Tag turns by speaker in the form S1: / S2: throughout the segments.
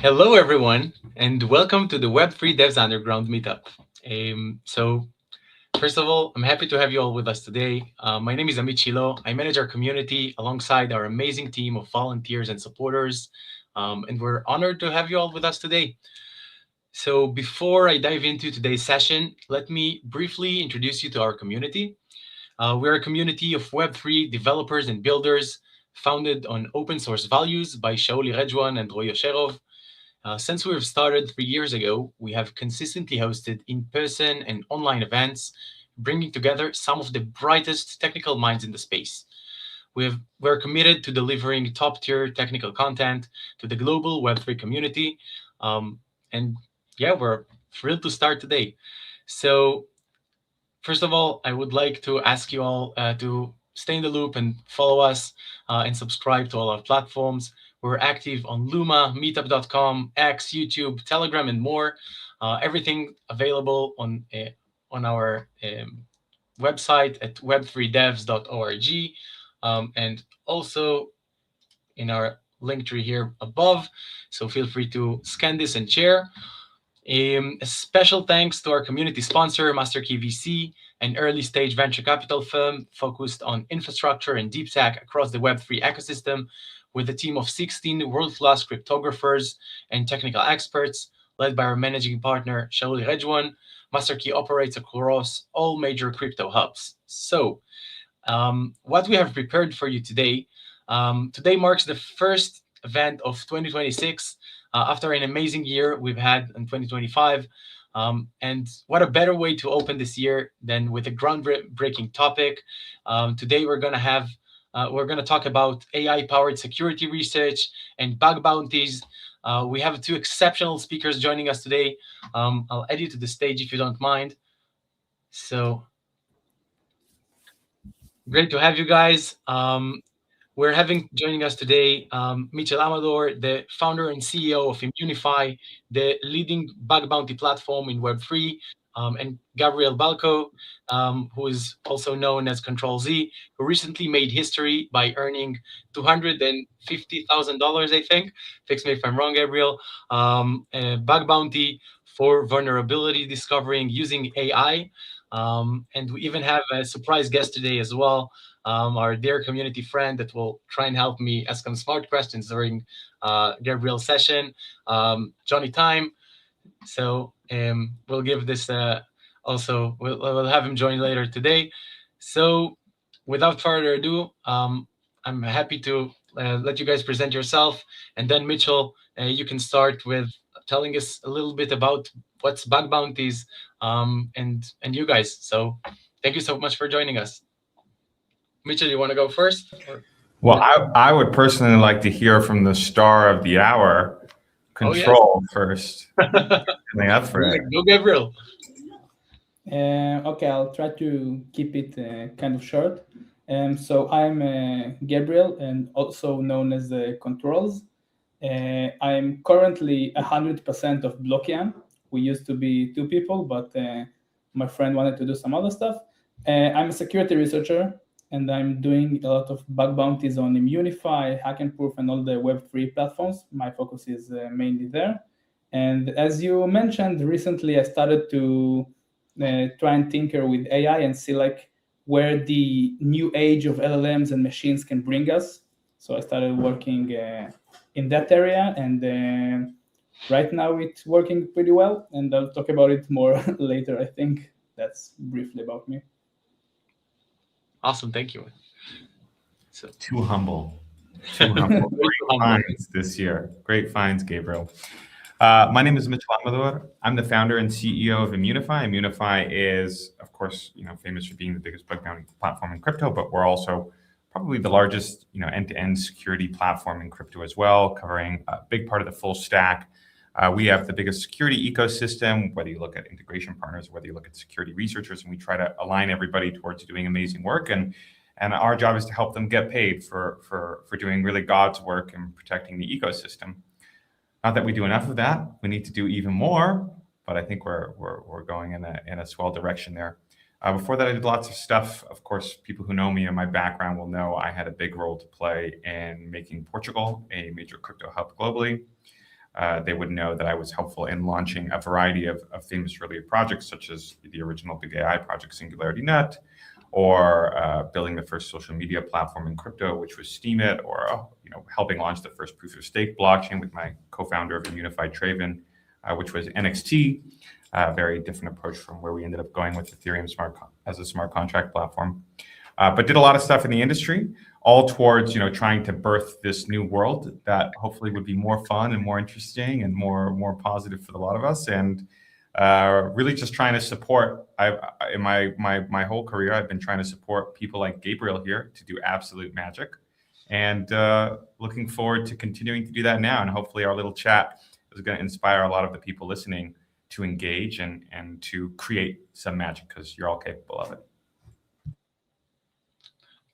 S1: Hello, everyone, and welcome to the Web3 Devs Underground Meetup. So, first of all, I'm happy to have you all with us today. My name is Mitchell. I manage our community alongside our amazing team of volunteers and supporters, and we're honored to have you all with us today. So, before I dive into today's session, let me briefly introduce you to our community. We're a community of Web3 developers and builders founded on open source values by Shaoli Rejwan and Roy Osherov. Since we've started 3 years ago, we have consistently hosted in-person and online events, bringing together some of the brightest technical minds in the space. We're committed to delivering top-tier technical content to the global Web3 community. And yeah, we're thrilled to start today. So first of all, I would like to ask you all to stay in the loop and follow us and subscribe to all our platforms. We're active on Luma, Meetup.com, X, YouTube, Telegram, and more. Everything available on our website at web3devs.org, and also in our link tree here above. So feel free to scan this and share. A special thanks to our community sponsor, MasterKey VC, an early stage venture capital firm focused on infrastructure and deep tech across the Web3 ecosystem, with a team of 16 world class cryptographers and technical experts, led by our managing partner, Shaoli Rejwan. MasterKey operates across all major crypto hubs. So, what we have prepared for you today. Today marks the first event of 2026 after an amazing year we've had in 2025. And what a better way to open this year than with a groundbreaking topic. Today we're gonna talk about AI-powered security research and bug bounties. We have two exceptional speakers joining us today. I'll add you to the stage if you don't mind. So great to have you guys. We're having joining us today Mitchell Amador, the founder and CEO of Immunefi, the leading bug bounty platform in Web3, and Gabriel Balko, who is also known as ControlZ, who recently made history by earning $250,000, I think. Fix me if I'm wrong, Gabriel. A bug bounty for vulnerability discovering using AI. And we even have a surprise guest today as well, our dear community friend that will try and help me ask some smart questions during Gabriel's session, Johnny Time. So we'll give this also, we'll have him join later today. So without further ado, I'm happy to let you guys present yourself. And then Mitchell, you can start with telling us a little bit about what's bug bounties and you guys. So thank you so much for joining us. Mitchell, you want to go first?
S2: Well, I would personally like to hear from the star of the hour, Control, first. Up for it.
S1: Go, Gabriel.
S3: Okay, I'll try to keep it kind of short. So I'm Gabriel, and also known as ControlZ. I'm currently 100% of Blockian. We used to be two people, but my friend wanted to do some other stuff. I'm a security researcher, and I'm doing a lot of bug bounties on Immunefi, Hackandproof, and all the Web3 platforms. My focus is mainly there. And as you mentioned, recently I started to try and tinker with AI and see like where the new age of LLMs and machines can bring us. So I started working in that area, and right now it's working pretty well. And I'll talk about it more later. I think that's briefly about me.
S1: Awesome, thank you.
S2: So too humble. Great finds this year. Great finds, Gabriel. My name is Mitchell Amador. I'm the founder and CEO of Immunefi. Immunefi is, of course, famous for being the biggest bug bounty platform in crypto, but we're also probably the largest, end-to-end security platform in crypto as well, covering a big part of the full stack. We have the biggest security ecosystem, whether you look at integration partners, whether you look at security researchers, and we try to align everybody towards doing amazing work. And our job is to help them get paid for doing really God's work and protecting the ecosystem. Not that we do enough of that. We need to do even more, but I think we're going in a swell direction there. Before that, I did lots of stuff. Of course, people who know me and my background will know I had a big role to play in making Portugal a major crypto hub globally. they would know that I was helpful in launching a variety of famous earlier projects, such as the original big AI project SingularityNet, or building the first social media platform in crypto, which was Steemit, or helping launch the first proof of stake blockchain with my co-founder of Immunefi, Traven, which was NXT. Very different approach from where we ended up going with Ethereum as a smart contract platform. But did a lot of stuff in the industry, all towards trying to birth this new world that hopefully would be more fun and more interesting and more positive for a lot of us. And really just trying to support. In my whole career, I've been trying to support people like Gabriel here to do absolute magic, and looking forward to continuing to do that now. And hopefully, our little chat is going to inspire a lot of the people listening to engage and to create some magic, because you're all capable of it.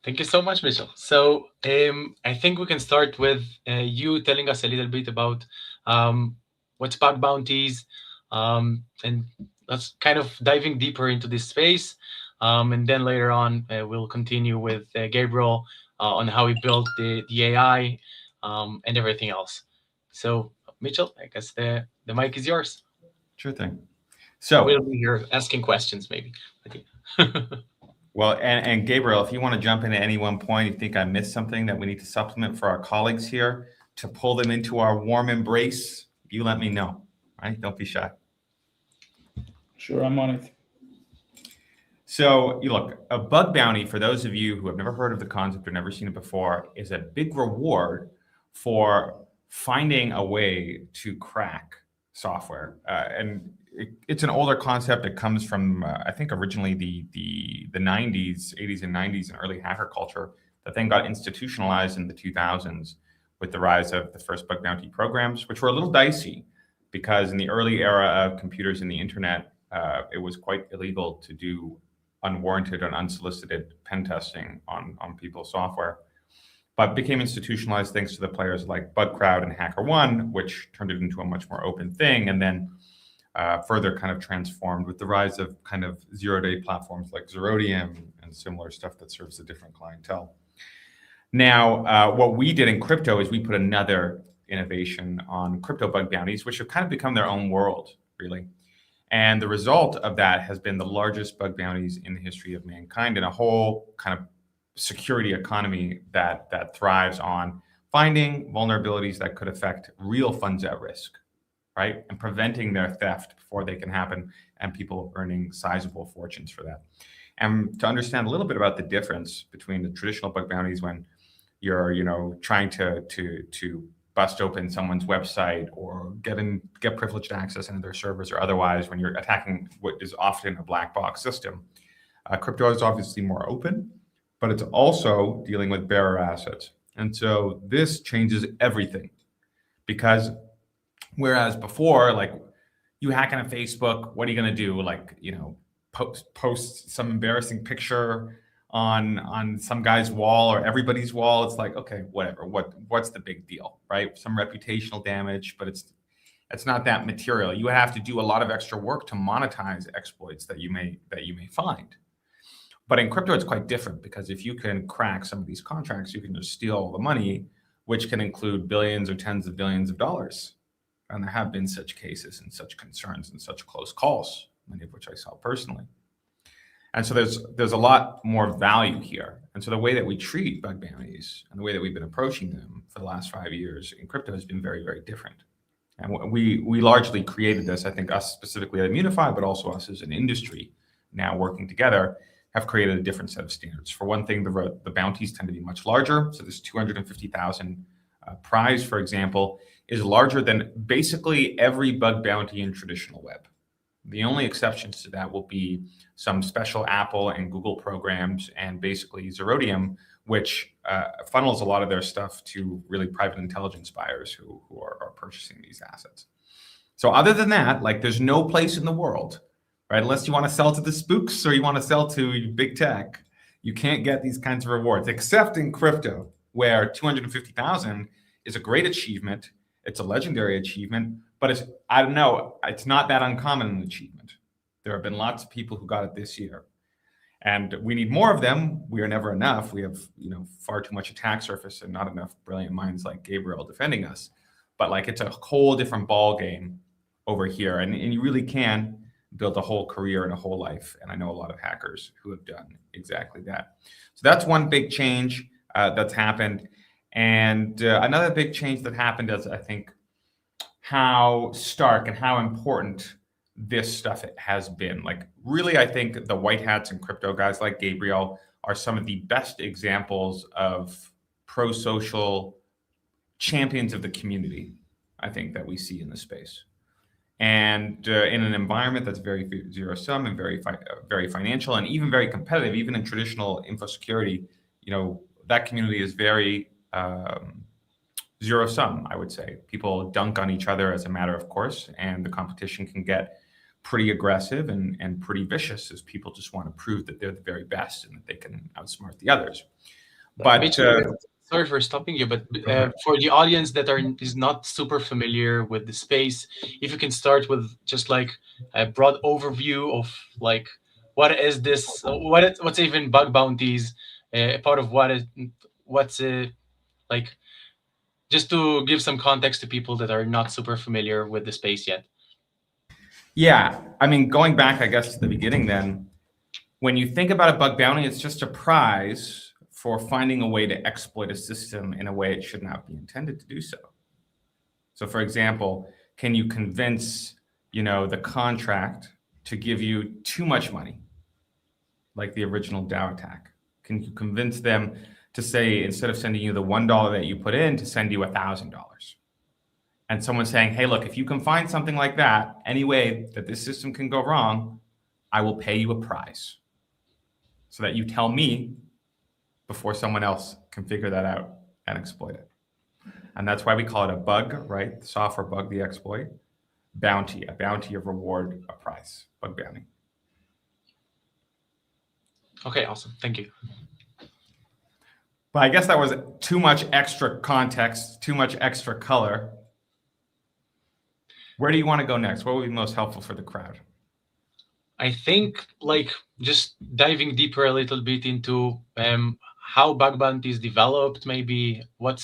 S1: Thank you so much, Mitchell. So I think we can start with you telling us a little bit about what's bug bounties, and let's kind of diving deeper into this space. And then later on, we'll continue with Gabriel on how he built the AI and everything else. So, Mitchell, I guess the mic is yours.
S2: Sure thing. So
S1: we'll be here asking questions, maybe.
S2: Well, and Gabriel, if you want to jump in at any one point, you think I missed something that we need to supplement for our colleagues here to pull them into our warm embrace, you let me know, right? Don't be shy.
S3: Sure, I'm on it.
S2: So you look, a bug bounty, for those of you who have never heard of the concept or never seen it before, is a big reward for finding a way to crack software. And it's an older concept. It comes from, I think, originally the 90s, 80s and 90s, and early hacker culture that then got institutionalized in the 2000s with the rise of the first bug bounty programs, which were a little dicey because in the early era of computers and the internet, it was quite illegal to do unwarranted and unsolicited pen testing on people's software, but became institutionalized thanks to the players like BugCrowd and HackerOne, which turned it into a much more open thing, and then further kind of transformed with the rise of kind of zero-day platforms like Zerodium and similar stuff that serves a different clientele. Now, what we did in crypto is we put another innovation on crypto bug bounties, which have kind of become their own world, really. And the result of that has been the largest bug bounties in the history of mankind, and a whole kind of security economy that thrives on finding vulnerabilities that could affect real funds at risk, right? And preventing their theft before they can happen, and people earning sizable fortunes for that. And to understand a little bit about the difference between the traditional bug bounties when you're, trying to bust open someone's website or get privileged access into their servers, or otherwise when you're attacking what is often a black box system. Crypto is obviously more open, but it's also dealing with bearer assets. And so this changes everything, because whereas before, like, you hack on a Facebook, what are you going to do? Like, post some embarrassing picture on some guy's wall or everybody's wall. It's like, okay, whatever. What's the big deal, right? Some reputational damage, but it's not that material. You have to do a lot of extra work to monetize exploits that you may find. But in crypto, it's quite different, because if you can crack some of these contracts, you can just steal all the money, which can include billions or tens of billions of dollars. And there have been such cases and such concerns and such close calls, many of which I saw personally. And so there's a lot more value here. And so the way that we treat bug bounties and the way that we've been approaching them for the last 5 years in crypto has been very, very different. And we largely created this, I think us specifically at Immunefi, but also us as an industry now working together, have created a different set of standards. For one thing, the bounties tend to be much larger. So this 250,000 prize, for example, is larger than basically every bug bounty in traditional web. The only exceptions to that will be some special Apple and Google programs, and basically Zerodium, which funnels a lot of their stuff to really private intelligence buyers who are purchasing these assets. So other than that, like, there's no place in the world, right? Unless you want to sell to the spooks or you want to sell to big tech, you can't get these kinds of rewards, except in crypto, where 250,000 is a great achievement. It's a legendary achievement, but it's not that uncommon an achievement. There have been lots of people who got it this year, and we need more of them. We are never enough. We have, far too much attack surface and not enough brilliant minds like Gabriel defending us. but like it's a whole different ball game over here, and you really can build a whole career and a whole life. And I know a lot of hackers who have done exactly that. So that's one big change that's happened. And another big change that happened is, I think, how stark and how important this stuff has been. Like, really, I think the white hats and crypto guys like Gabriel are some of the best examples of pro-social champions of the community, I think, that we see in the space. And in an environment that's very zero-sum and very financial and even very competitive, even in traditional info security, that community is very zero-sum, I would say. People dunk on each other as a matter of course, and the competition can get pretty aggressive and pretty vicious as people just want to prove that they're the very best and that they can outsmart the others. But
S1: Mitchell, sorry for stopping you, but for the audience that is not super familiar with the space, if you can start with just like a broad overview of like what is this, what's even bug bounties, part of what's like, just to give some context to people that are not super familiar with the space yet.
S2: Yeah, I mean, going back, I guess, to the beginning then, when you think about a bug bounty, it's just a prize for finding a way to exploit a system in a way it should not be intended to do so. So, for example, can you convince, the contract to give you too much money, like the original DAO attack? Can you convince them to say, instead of sending you the $1 that you put in, to send you $1,000? And someone's saying, hey, look, if you can find something like that, any way that this system can go wrong, I will pay you a prize so that you tell me before someone else can figure that out and exploit it. And that's why we call it a bug, right? The software bug, the exploit. Bounty, a bounty of reward, a prize, bug bounty.
S1: Okay, awesome. Thank you.
S2: But I guess that was too much extra context, too much extra color. Where do you want to go next? What would be most helpful for the crowd?
S1: I think like just diving deeper a little bit into how bug bounties developed. Maybe what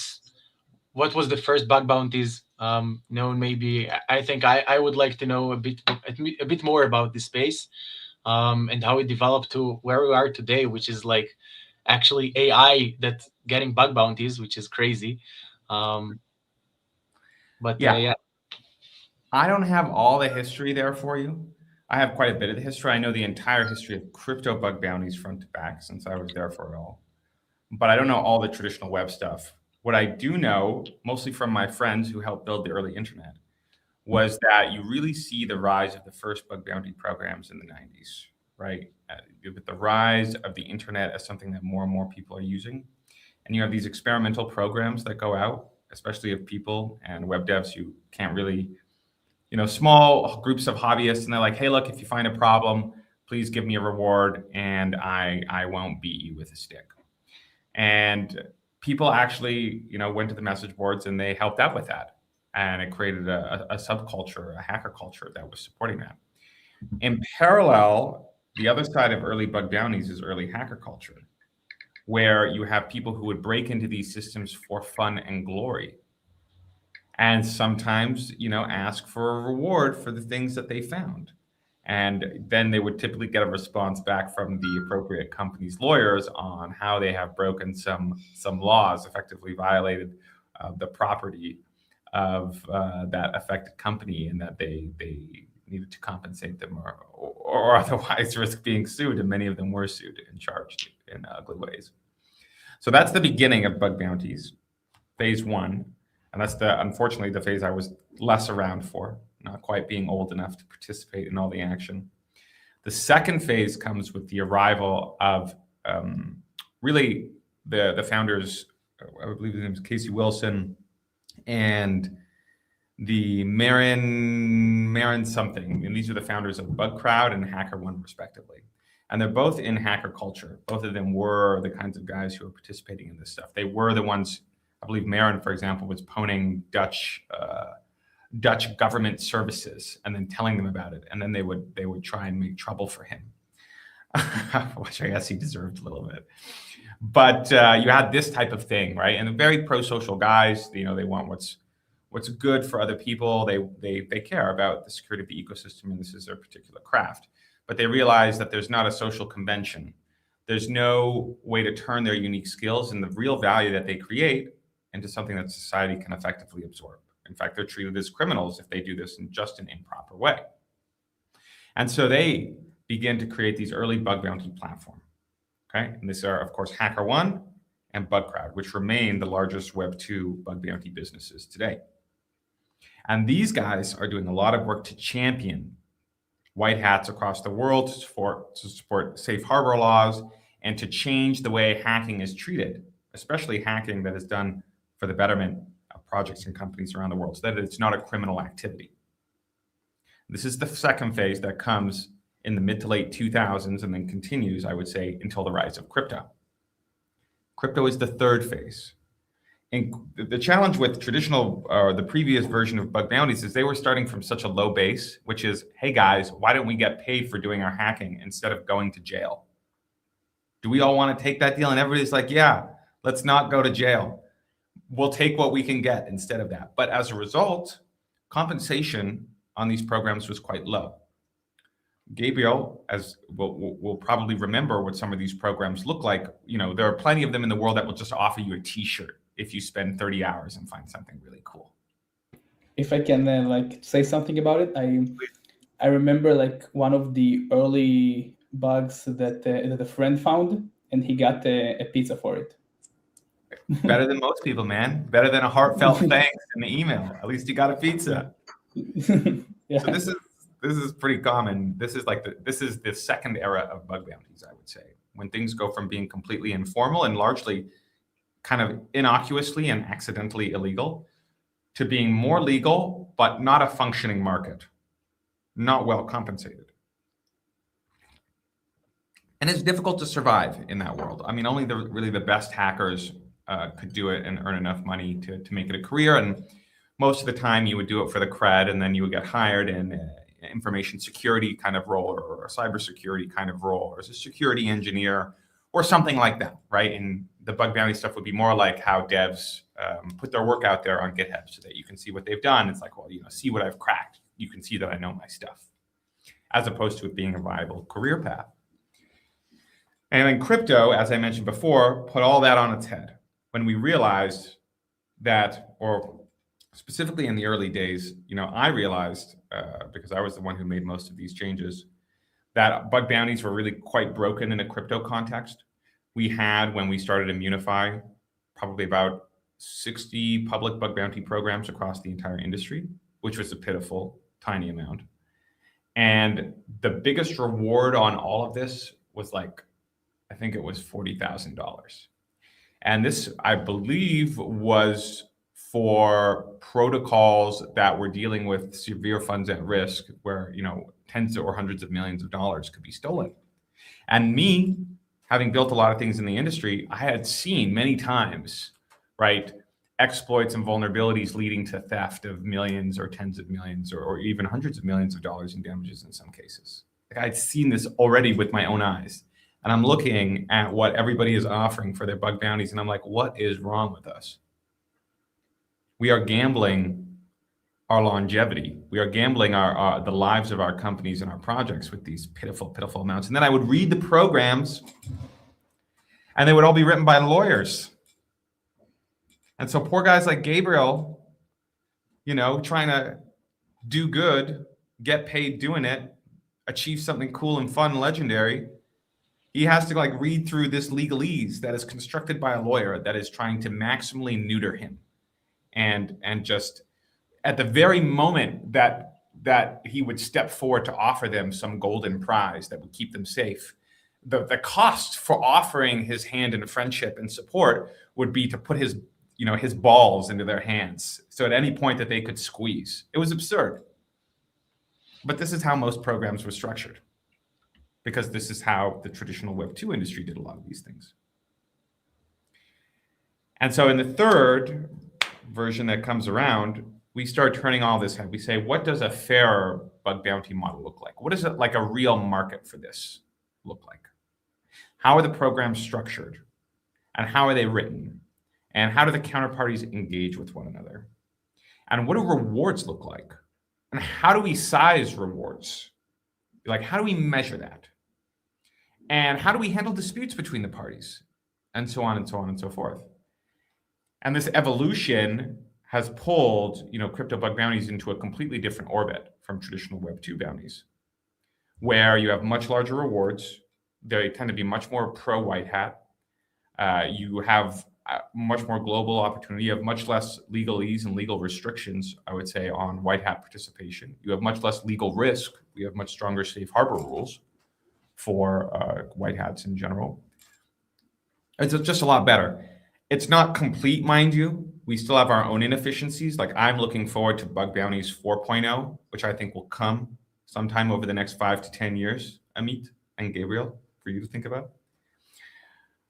S1: was the first bug bounties known? Maybe I think I would like to know a bit more about this space and how it developed to where we are today, which is like actually AI that's getting bug bounties, which is crazy. But yeah.
S2: I don't have all the history there for you. I have quite a bit of the history. I know the entire history of crypto bug bounties front to back since I was there for it all. But I don't know all the traditional web stuff. What I do know, mostly from my friends who helped build the early internet, was that you really see the rise of the first bug bounty programs in the 90s, right? With the rise of the internet as something that more and more people are using. And you have these experimental programs that go out, especially of people and web devs who can't really, small groups of hobbyists, and they're like, hey, look, if you find a problem, please give me a reward and I won't beat you with a stick. And people actually, went to the message boards and they helped out with that. And it created a subculture, a hacker culture that was supporting that. In parallel, the other side of early bug bounties is early hacker culture, where you have people who would break into these systems for fun and glory. And sometimes, ask for a reward for the things that they found. And then they would typically get a response back from the appropriate company's lawyers on how they have broken some laws, effectively violated the property of that affected company, and that they needed to compensate them or otherwise risk being sued. And many of them were sued and charged in ugly ways. So that's the beginning of bug bounties, phase one. And that's unfortunately the phase I was less around for, not quite being old enough to participate in all the action. The second phase comes with the arrival of really the founders, I believe his name is Casey Wilson, and the Marin something. And these are the founders of BugCrowd and HackerOne, respectively. And they're both in hacker culture. Both of them were the kinds of guys who were participating in this stuff. They were the ones, I believe Marin, for example, was pwning Dutch government services and then telling them about it. And then they would try and make trouble for him, which I guess he deserved a little bit. But you had this type of thing, right? And the very pro-social guys, they want what's good for other people. They care about the security of the ecosystem, and this is their particular craft. But they realize that there's not a social convention. There's no way to turn their unique skills and the real value that they create into something that society can effectively absorb. In fact, they're treated as criminals if they do this in just an improper way. And so they begin to create these early bug bounty platform. Okay, and these are, of course, HackerOne and BugCrowd, which remain the largest Web 2 bug bounty businesses today. And these guys are doing a lot of work to champion white hats across the world to support safe harbor laws and to change the way hacking is treated, especially hacking that is done for the betterment of projects and companies around the world, so that it's not a criminal activity. This is the second phase that comes in the mid to late 2000s and then continues, I would say, until the rise of crypto. Crypto is the third phase. And the challenge with traditional, the previous version of bug bounties is they were starting from such a low base, which is, hey guys, why don't we get paid for doing our hacking instead of going to jail? Do we all want to take that deal? And everybody's like, yeah, let's not go to jail. We'll take what we can get instead of that. But as a result, compensation on these programs was quite low. Gabriel, as will probably remember what some of these programs look like. You know, there are plenty of them in the world that will just offer you a t-shirt if you spend 30 hours and find something really cool.
S3: If I can like say something about it, I remember like one of the early bugs that a friend found, and he got a pizza for it.
S2: Better than most people, man. Better than a heartfelt thanks in the email. At least you got a pizza.
S3: Yeah.
S2: So this is pretty common. This is like this is the second era of bug bounties, I would say, when things go from being completely informal and largely kind of innocuously and accidentally illegal to being more legal, but not a functioning market, not well compensated. And it's difficult to survive in that world. I mean, only really the best hackers could do it and earn enough money to make it a career. And most of the time you would do it for the cred, and then you would get hired in an information security kind of role or a cybersecurity kind of role, or as a security engineer or something like that, right? And the bug bounty stuff would be more like how devs put their work out there on GitHub so that you can see what they've done. It's like, well, you know, see what I've cracked. You can see that I know my stuff, as opposed to it being a viable career path. And then crypto, as I mentioned before, put all that on its head when we realized that, or specifically in the early days, you know, I realized, because I was the one who made most of these changes, that bug bounties were really quite broken in a crypto context. We had, when we started Immunefi, probably about 60 public bug bounty programs across the entire industry, which was a pitiful, tiny amount. And the biggest reward on all of this was like, I think it was $40,000. And this, I believe, was for protocols that were dealing with severe funds at risk, where, you know, tens or hundreds of millions of dollars could be stolen. And me, having built a lot of things in the industry, I had seen many times, right, exploits and vulnerabilities leading to theft of millions or tens of millions or even hundreds of millions of dollars in damages in some cases. Like, I'd seen this already with my own eyes. And I'm looking at what everybody is offering for their bug bounties, and I'm like, what is wrong with us? We are gambling our longevity. We are gambling the lives of our companies and our projects with these pitiful, pitiful amounts. And then I would read the programs, and they would all be written by lawyers. And so poor guys like Gabriel, you know, trying to do good, get paid doing it, achieve something cool and fun and legendary, he has to like read through this legalese that is constructed by a lawyer that is trying to maximally neuter him. And just at the very moment that he would step forward to offer them some golden prize that would keep them safe, the cost for offering his hand in friendship and support would be to put his balls into their hands. So at any point that they could squeeze. It was absurd. But this is how most programs were structured, because this is how the traditional Web 2 industry did a lot of these things. And so in the third version that comes around, we start turning all this head. We say, what does a fair bug bounty model look like? What does it like a real market for this look like? How are the programs structured? And how are they written? And how do the counterparties engage with one another? And what do rewards look like? And how do we size rewards? Like, how do we measure that? And how do we handle disputes between the parties? And so on and so on and so forth. And this evolution has pulled, crypto bug bounties into a completely different orbit from traditional Web 2 bounties, where you have much larger rewards. They tend to be much more pro-white hat. You have much more global opportunity. You have much less legalese and legal restrictions, I would say, on white hat participation. You have much less legal risk. We have much stronger safe harbor rules for white hats in general. It's just a lot better. It's not complete, mind you. We still have our own inefficiencies. Like, I'm looking forward to Bug Bounties 4.0, which I think will come sometime over the next 5 to 10 years, Amit and Gabriel, for you to think about.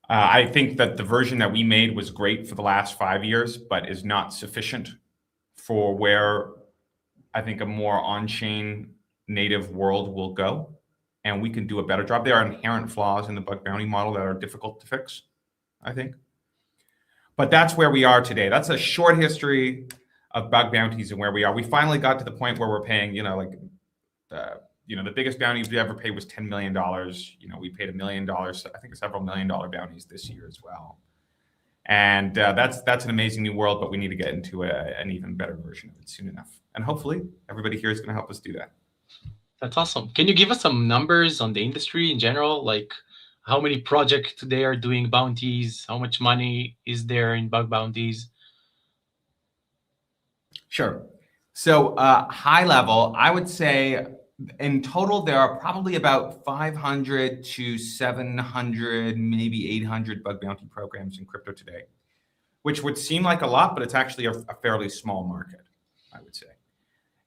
S2: I think that the version that we made was great for the last 5 years, but is not sufficient for where I think a more on-chain native world will go. And we can do a better job. There are inherent flaws in the bug bounty model that are difficult to fix, I think. But that's where we are today. That's a short history of bug bounties and where we are. We finally got to the point where we're paying, the biggest bounty we ever paid was $10 million. We paid $1 million, I think several $1 million bounties this year as well. And that's an amazing new world, but we need to get into an even better version of it soon enough. And hopefully everybody here is going to help us do that.
S1: That's awesome. Can you give us some numbers on the industry in general? Like, how many projects today are doing bounties? How much money is there in bug bounties?
S2: Sure. So high level, I would say in total, there are probably about 500 to 700, maybe 800 bug bounty programs in crypto today, which would seem like a lot, but it's actually a fairly small market, I would say.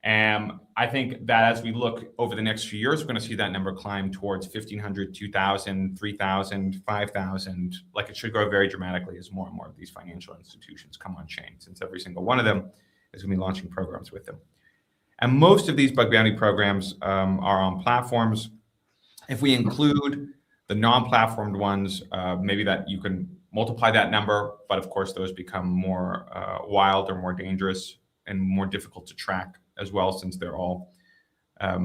S2: And I think that as we look over the next few years, we're going to see that number climb towards 1,500, 2,000, 3,000, 5,000. Like, it should grow very dramatically as more and more of these financial institutions come on chain, since every single one of them is going to be launching programs with them. And most of these bug bounty programs are on platforms. If we include the non-platformed ones, maybe that you can multiply that number, but of course those become more wild or more dangerous and more difficult to track as well, since they're all, I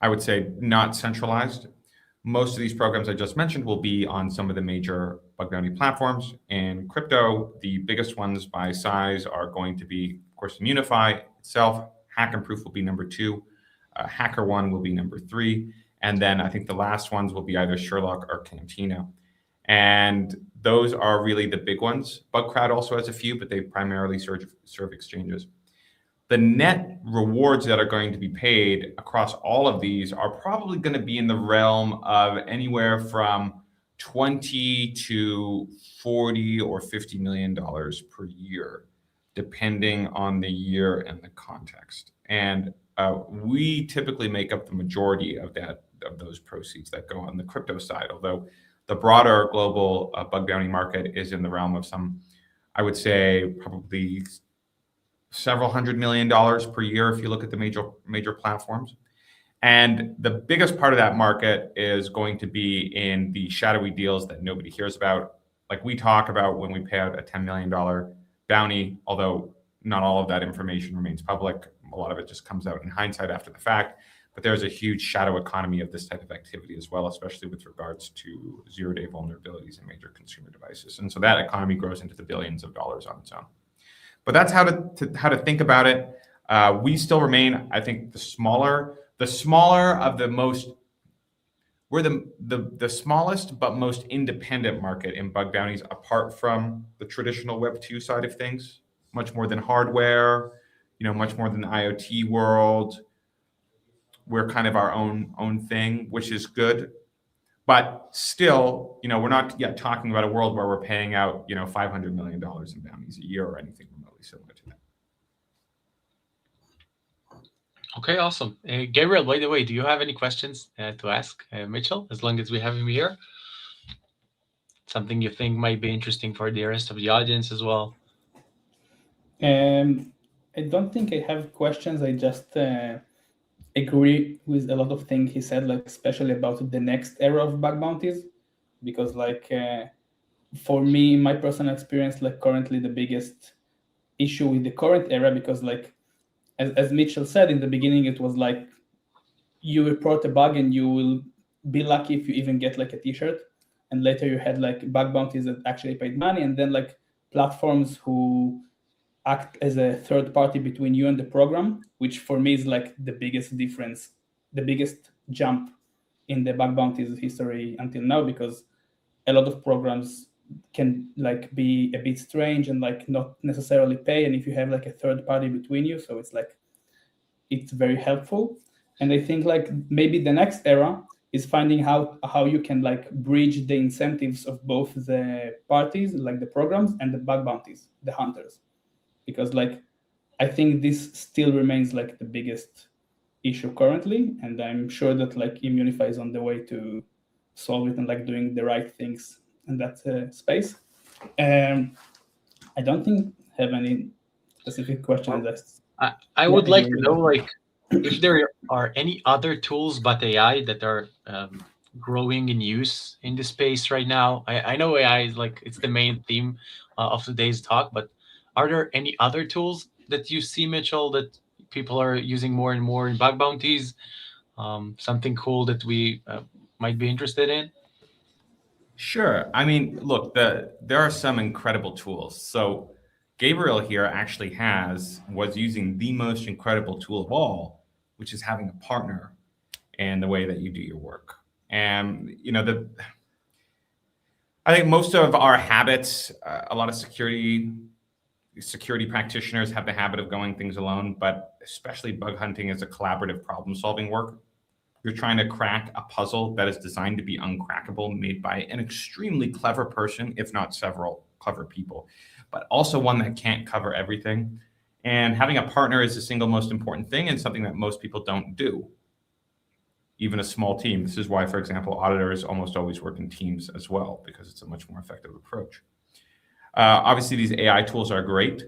S2: would say, not centralized. Most of these programs I just mentioned will be on some of the major bug bounty platforms. In crypto, the biggest ones by size are going to be, of course, Immunefi itself. Hack and Proof will be number 2. HackerOne will be number 3. And then I think the last ones will be either Sherlock or Cantina. And those are really the big ones. Bugcrowd also has a few, but they primarily serve exchanges. The net rewards that are going to be paid across all of these are probably going to be in the realm of anywhere from 20 to 40 or $50 million per year, depending on the year and the context. And we typically make up the majority of those proceeds that go on the crypto side, although the broader global bug bounty market is in the realm of some, I would say, probably several $100 million per year if you look at the major platforms. And the biggest part of that market is going to be in the shadowy deals that nobody hears about. Like, we talk about when we pay out a $10 million bounty, although not all of that information remains public. A lot of it just comes out in hindsight after the fact. But there's a huge shadow economy of this type of activity as well, especially with regards to zero-day vulnerabilities in major consumer devices. And so that economy grows into the billions of dollars on its own. But that's how to think about it. We still remain, I think, the smaller of the most. We're the smallest but most independent market in bug bounties, apart from the traditional Web 2 side of things. Much more than hardware, much more than the IoT world. We're kind of our own thing, which is good. But still, we're not yet talking about a world where we're paying out, $500 million in bounties a year or anything remotely similar to that.
S1: Okay, awesome. Gabriel, by the way, do you have any questions to ask Mitchell, as long as we have him here? Something you think might be interesting for the rest of the audience as well?
S3: I don't think I have questions. I just agree with a lot of things he said, like especially about the next era of bug bounties, because for me, in my personal experience, like currently the biggest issue with the current era, because like as Mitchell said in the beginning, it was like you report a bug and you will be lucky if you even get like a t-shirt, and later you had like bug bounties that actually paid money, and then like platforms who act as a third party between you and the program, which for me is like the biggest difference, the biggest jump in the bug bounties history until now, because a lot of programs can like be a bit strange and like not necessarily pay, and if you have like a third party between you, so it's very helpful. And I think like maybe the next era is finding how you can like bridge the incentives of both the parties, like the programs, and the bug bounties, the hunters, because like I think this still remains like the biggest issue currently, and I'm sure that like Immunefi is on the way to solve it and like doing the right things in that space. I don't think I have any specific questions.
S1: I would like to know, like, if there are any other tools but AI that are growing in use in the space right now. I know AI is like it's the main theme of today's talk, but are there any other tools that you see, Mitchell, that people are using more and more in bug bounties? Something cool that we might be interested in?
S2: Sure. I mean, look, there are some incredible tools. So Gabriel here actually was using the most incredible tool of all, which is having a partner in the way that you do your work. And I think most of our habits, a lot of security practitioners have the habit of going things alone, but especially bug hunting is a collaborative problem-solving work. You're trying to crack a puzzle that is designed to be uncrackable, made by an extremely clever person, if not several clever people, but also one that can't cover everything. And having a partner is the single most important thing, and something that most people don't do, even a small team. This is why, for example, auditors almost always work in teams as well, because it's a much more effective approach. Obviously, these AI tools are great.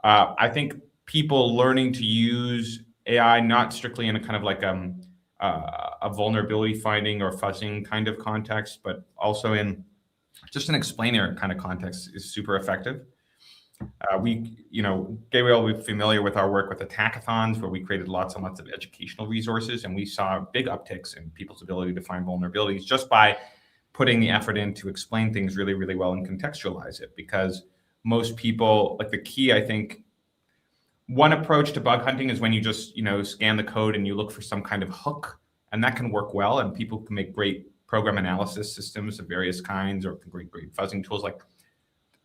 S2: I think people learning to use AI, not strictly in a kind of like a vulnerability finding or fuzzing kind of context, but also in just an explainer kind of context, is super effective. Gabriel will be familiar with our work with attackathons, where we created lots and lots of educational resources, and we saw big upticks in people's ability to find vulnerabilities just by putting the effort in to explain things really, really well and contextualize it. Because most people, like the key, I think, one approach to bug hunting is when you just, scan the code and you look for some kind of hook, and that can work well, and people can make great program analysis systems of various kinds, or great fuzzing tools. Like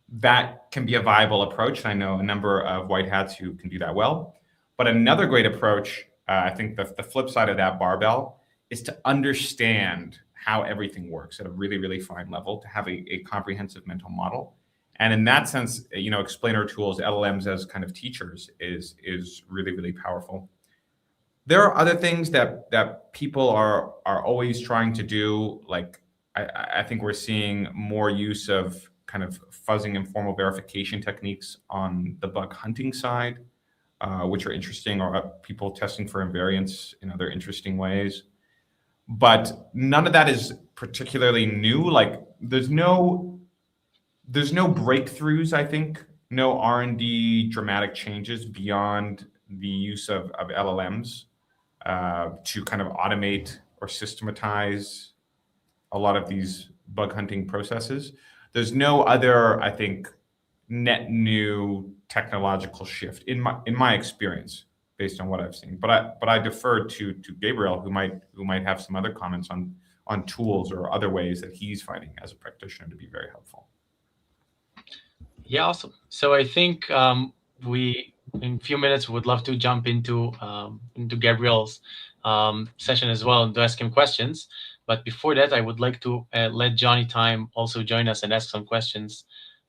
S2: that can be a viable approach. I know a number of white hats who can do that well. But another great approach, I think the flip side of that barbell, is to understand how everything works at a really, really fine level, to have a comprehensive mental model. And in that sense, explainer tools, LLMs as kind of teachers is really, really powerful. There are other things that people are always trying to do. Like I think we're seeing more use of kind of fuzzing and formal verification techniques on the bug hunting side, which are interesting, or people testing for invariants in other interesting ways. But none of that is particularly new. Like there's no breakthroughs, I think, no R&D dramatic changes beyond the use of LLMs to kind of automate or systematize a lot of these bug hunting processes. There's no other, I think, net new technological shift in my experience, based on what I've seen. But I defer to Gabriel, who might have some other comments on tools or other ways that he's finding as a practitioner to be very helpful.
S1: Yeah, awesome. So I think we, in a few minutes, would love to jump into Gabriel's session as well and to ask him questions. But before that, I would like to let Johnny Time also join us and ask some questions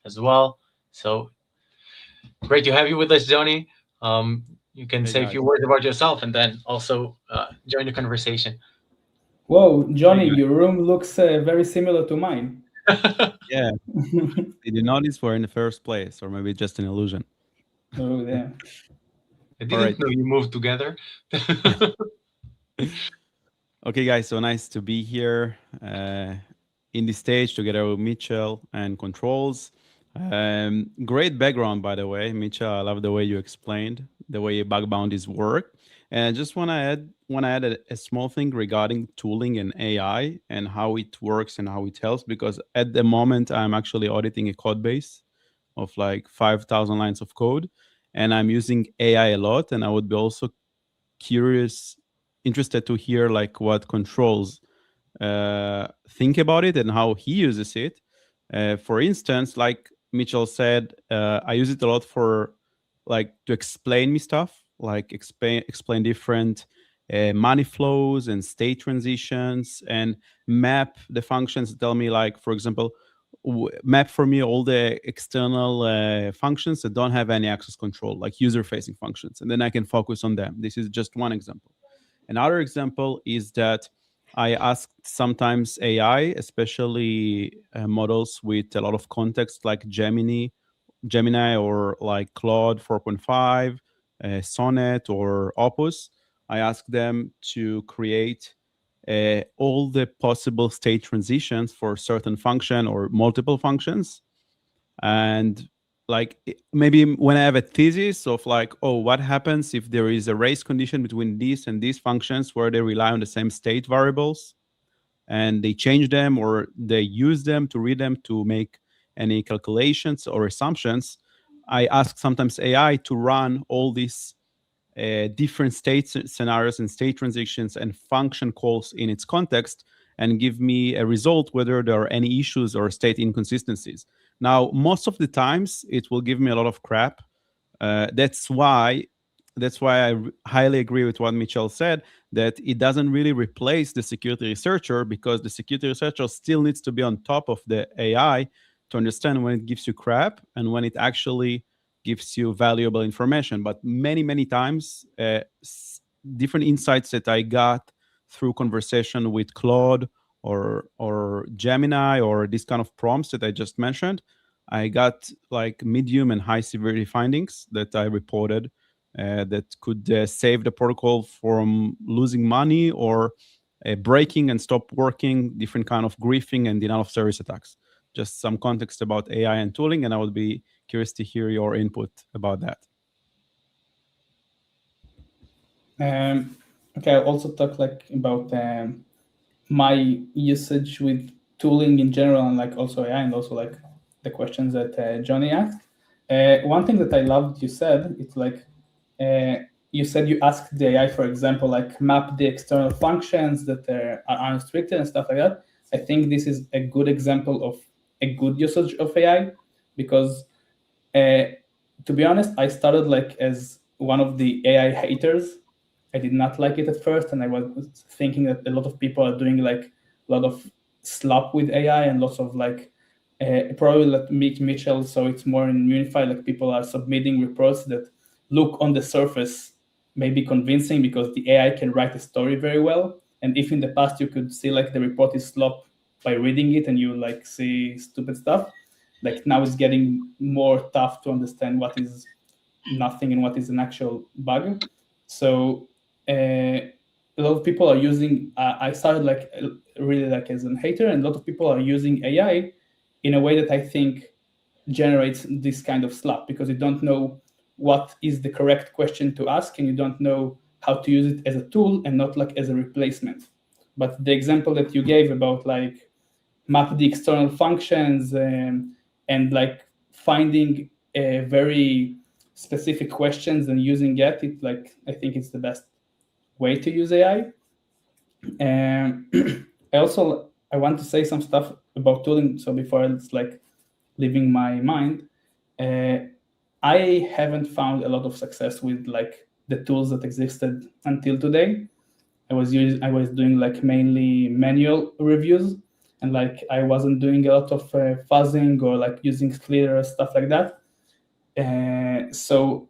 S1: as well. So great to have you with us, Johnny. You can say a few words about yourself and then also join the conversation.
S3: Whoa, Johnny, your room looks very similar to mine.
S4: Yeah. Did you notice we're in the first place, or maybe just an illusion?
S3: Oh, yeah.
S1: I didn't know you moved together.
S4: Okay, guys, so nice to be here in the stage together with Mitchell and ControlZ. Great background, by the way, Mitchell. I love the way you explained the way bug bounties work. And I just want to add a small thing regarding tooling and AI and how it works and how it helps. Because at the moment, I'm actually auditing a code base of like 5,000 lines of code, and I'm using AI a lot. And I would be also interested to hear like what controls think about it and how he uses it. For instance, like Mitchell said, I use it a lot for like to explain me stuff, like explain different money flows and state transitions, and map the functions. Tell me, like for example, map for me all the external functions that don't have any access control, like user-facing functions, and then I can focus on them. This is just one example. Another example is that I ask sometimes AI, especially models with a lot of context like Gemini or like Claude 4.5, Sonnet or Opus. I ask them to create all the possible state transitions for certain function or multiple functions. And like maybe when I have a thesis of like, oh, what happens if there is a race condition between these and these functions where they rely on the same state variables and they change them or they use them to read them to make any calculations or assumptions. I ask sometimes AI to run all these different state scenarios and state transitions and function calls in its context and give me a result whether there are any issues or state inconsistencies. Now, most of the times it will give me a lot of crap. That's why I highly agree with what Mitchell said, that it doesn't really replace the security researcher, because the security researcher still needs to be on top of the AI to understand when it gives you crap and when it actually gives you valuable information. But many times, different insights that I got through conversation with Claude or Gemini or this kind of prompts that I just mentioned, I got like medium and high severity findings that I reported that could save the protocol from losing money or breaking and stop working, different kind of griefing and denial of service attacks. Just some context about AI and tooling, and I would be curious to hear your input about that.
S3: Okay, I'll also talk like about my usage with tooling in general, and like also AI, and also like the questions that Johnny asked. One thing that I loved you said, it's like you said you asked the AI, for example, like map the external functions that are unrestricted and stuff like that. I think this is a good example of a good usage of AI, because to be honest, I started like as one of the AI haters. I did not like it at first, and I was thinking that a lot of people are doing like a lot of slop with AI and lots of like probably like Mitchell, so it's more in Immunefi, like people are submitting reports that look on the surface maybe convincing because the AI can write a story very well. And if in the past you could see like the report is slop by reading it and you like see stupid stuff, like now it's getting more tough to understand what is nothing and what is an actual bug. So a lot of people are using, I started like really like as a hater, and a lot of people are using AI in a way that I think generates this kind of slop, because you don't know what is the correct question to ask and you don't know how to use it as a tool and not like as a replacement. But the example that you gave about like map the external functions and like finding a very specific questions and using it like I think it's the best way to use AI. I want to say some stuff about tooling. So before it's like leaving my mind, I haven't found a lot of success with like the tools that existed until today. I was doing like mainly manual reviews, and like I wasn't doing a lot of fuzzing or like using clear stuff like that. So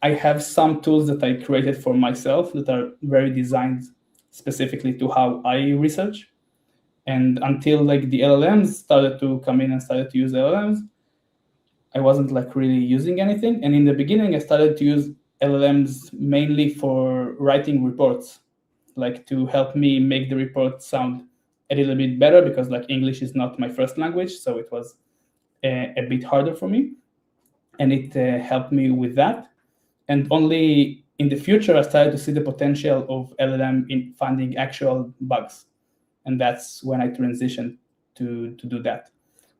S3: I have some tools that I created for myself that are very designed specifically to how I research. And until like the LLMs started to come in and started to use LLMs, I wasn't like really using anything. And in the beginning, I started to use LLMs mainly for writing reports, like to help me make the report sound a little bit better, because like English is not my first language. So it was a bit harder for me, and it helped me with that. And only in the future, I started to see the potential of LLM in finding actual bugs, and that's when I transitioned to do that.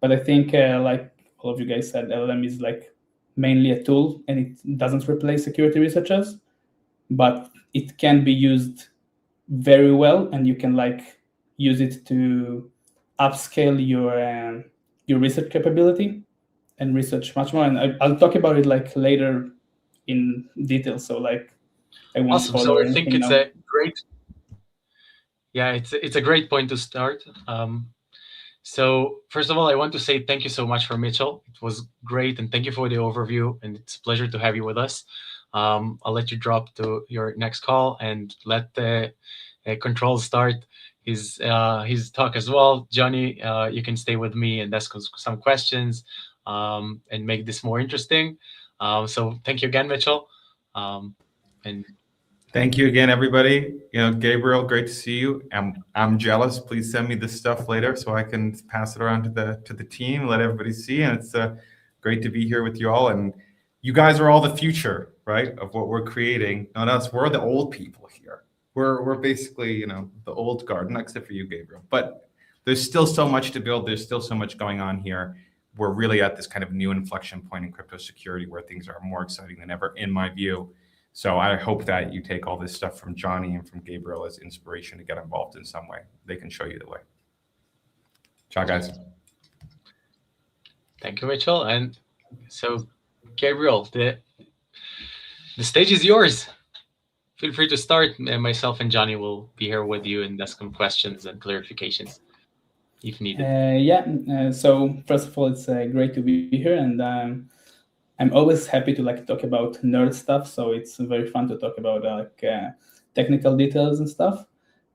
S3: But I think, like all of you guys said, LLM is like mainly a tool, and it doesn't replace security researchers, but it can be used very well, and you can like use it to upscale your research capability and research much more. And I'll talk about it like later in detail. So like I won't
S1: Awesome. So
S3: spoil
S1: I think
S3: anything
S1: it's
S3: now.
S1: a great, yeah, it's a great point to start. So first of all, I want to say thank you so much for Mitchell. It was great, and thank you for the overview. And it's a pleasure to have you with us. I'll let you drop to your next call and let Control start his talk as well. Johnny, you can stay with me and ask us some questions and make this more interesting. So thank you again, Mitchell. And
S2: Thank you again, everybody. Gabriel, great to see you. I'm jealous. Please send me this stuff later so I can pass it around to the team, let everybody see. And it's great to be here with you all. And you guys are all the future, right, of what we're creating. Not us. We're the old people here. We're basically, the old guard, not except for you, Gabriel. But there's still so much to build. There's still so much going on here. We're really at this kind of new inflection point in crypto security where things are more exciting than ever, in my view. So I hope that you take all this stuff from Johnny and from Gabriel as inspiration to get involved in some way. They can show you the way. Ciao, guys.
S1: thank you, Mitchell. And so, Gabriel, the stage is yours. Feel free to start. Myself and Johnny will be here with you and ask some questions and clarifications if needed.
S3: So first of all, it's great to be here, and I'm always happy to like talk about nerd stuff. So it's very fun to talk about technical details and stuff.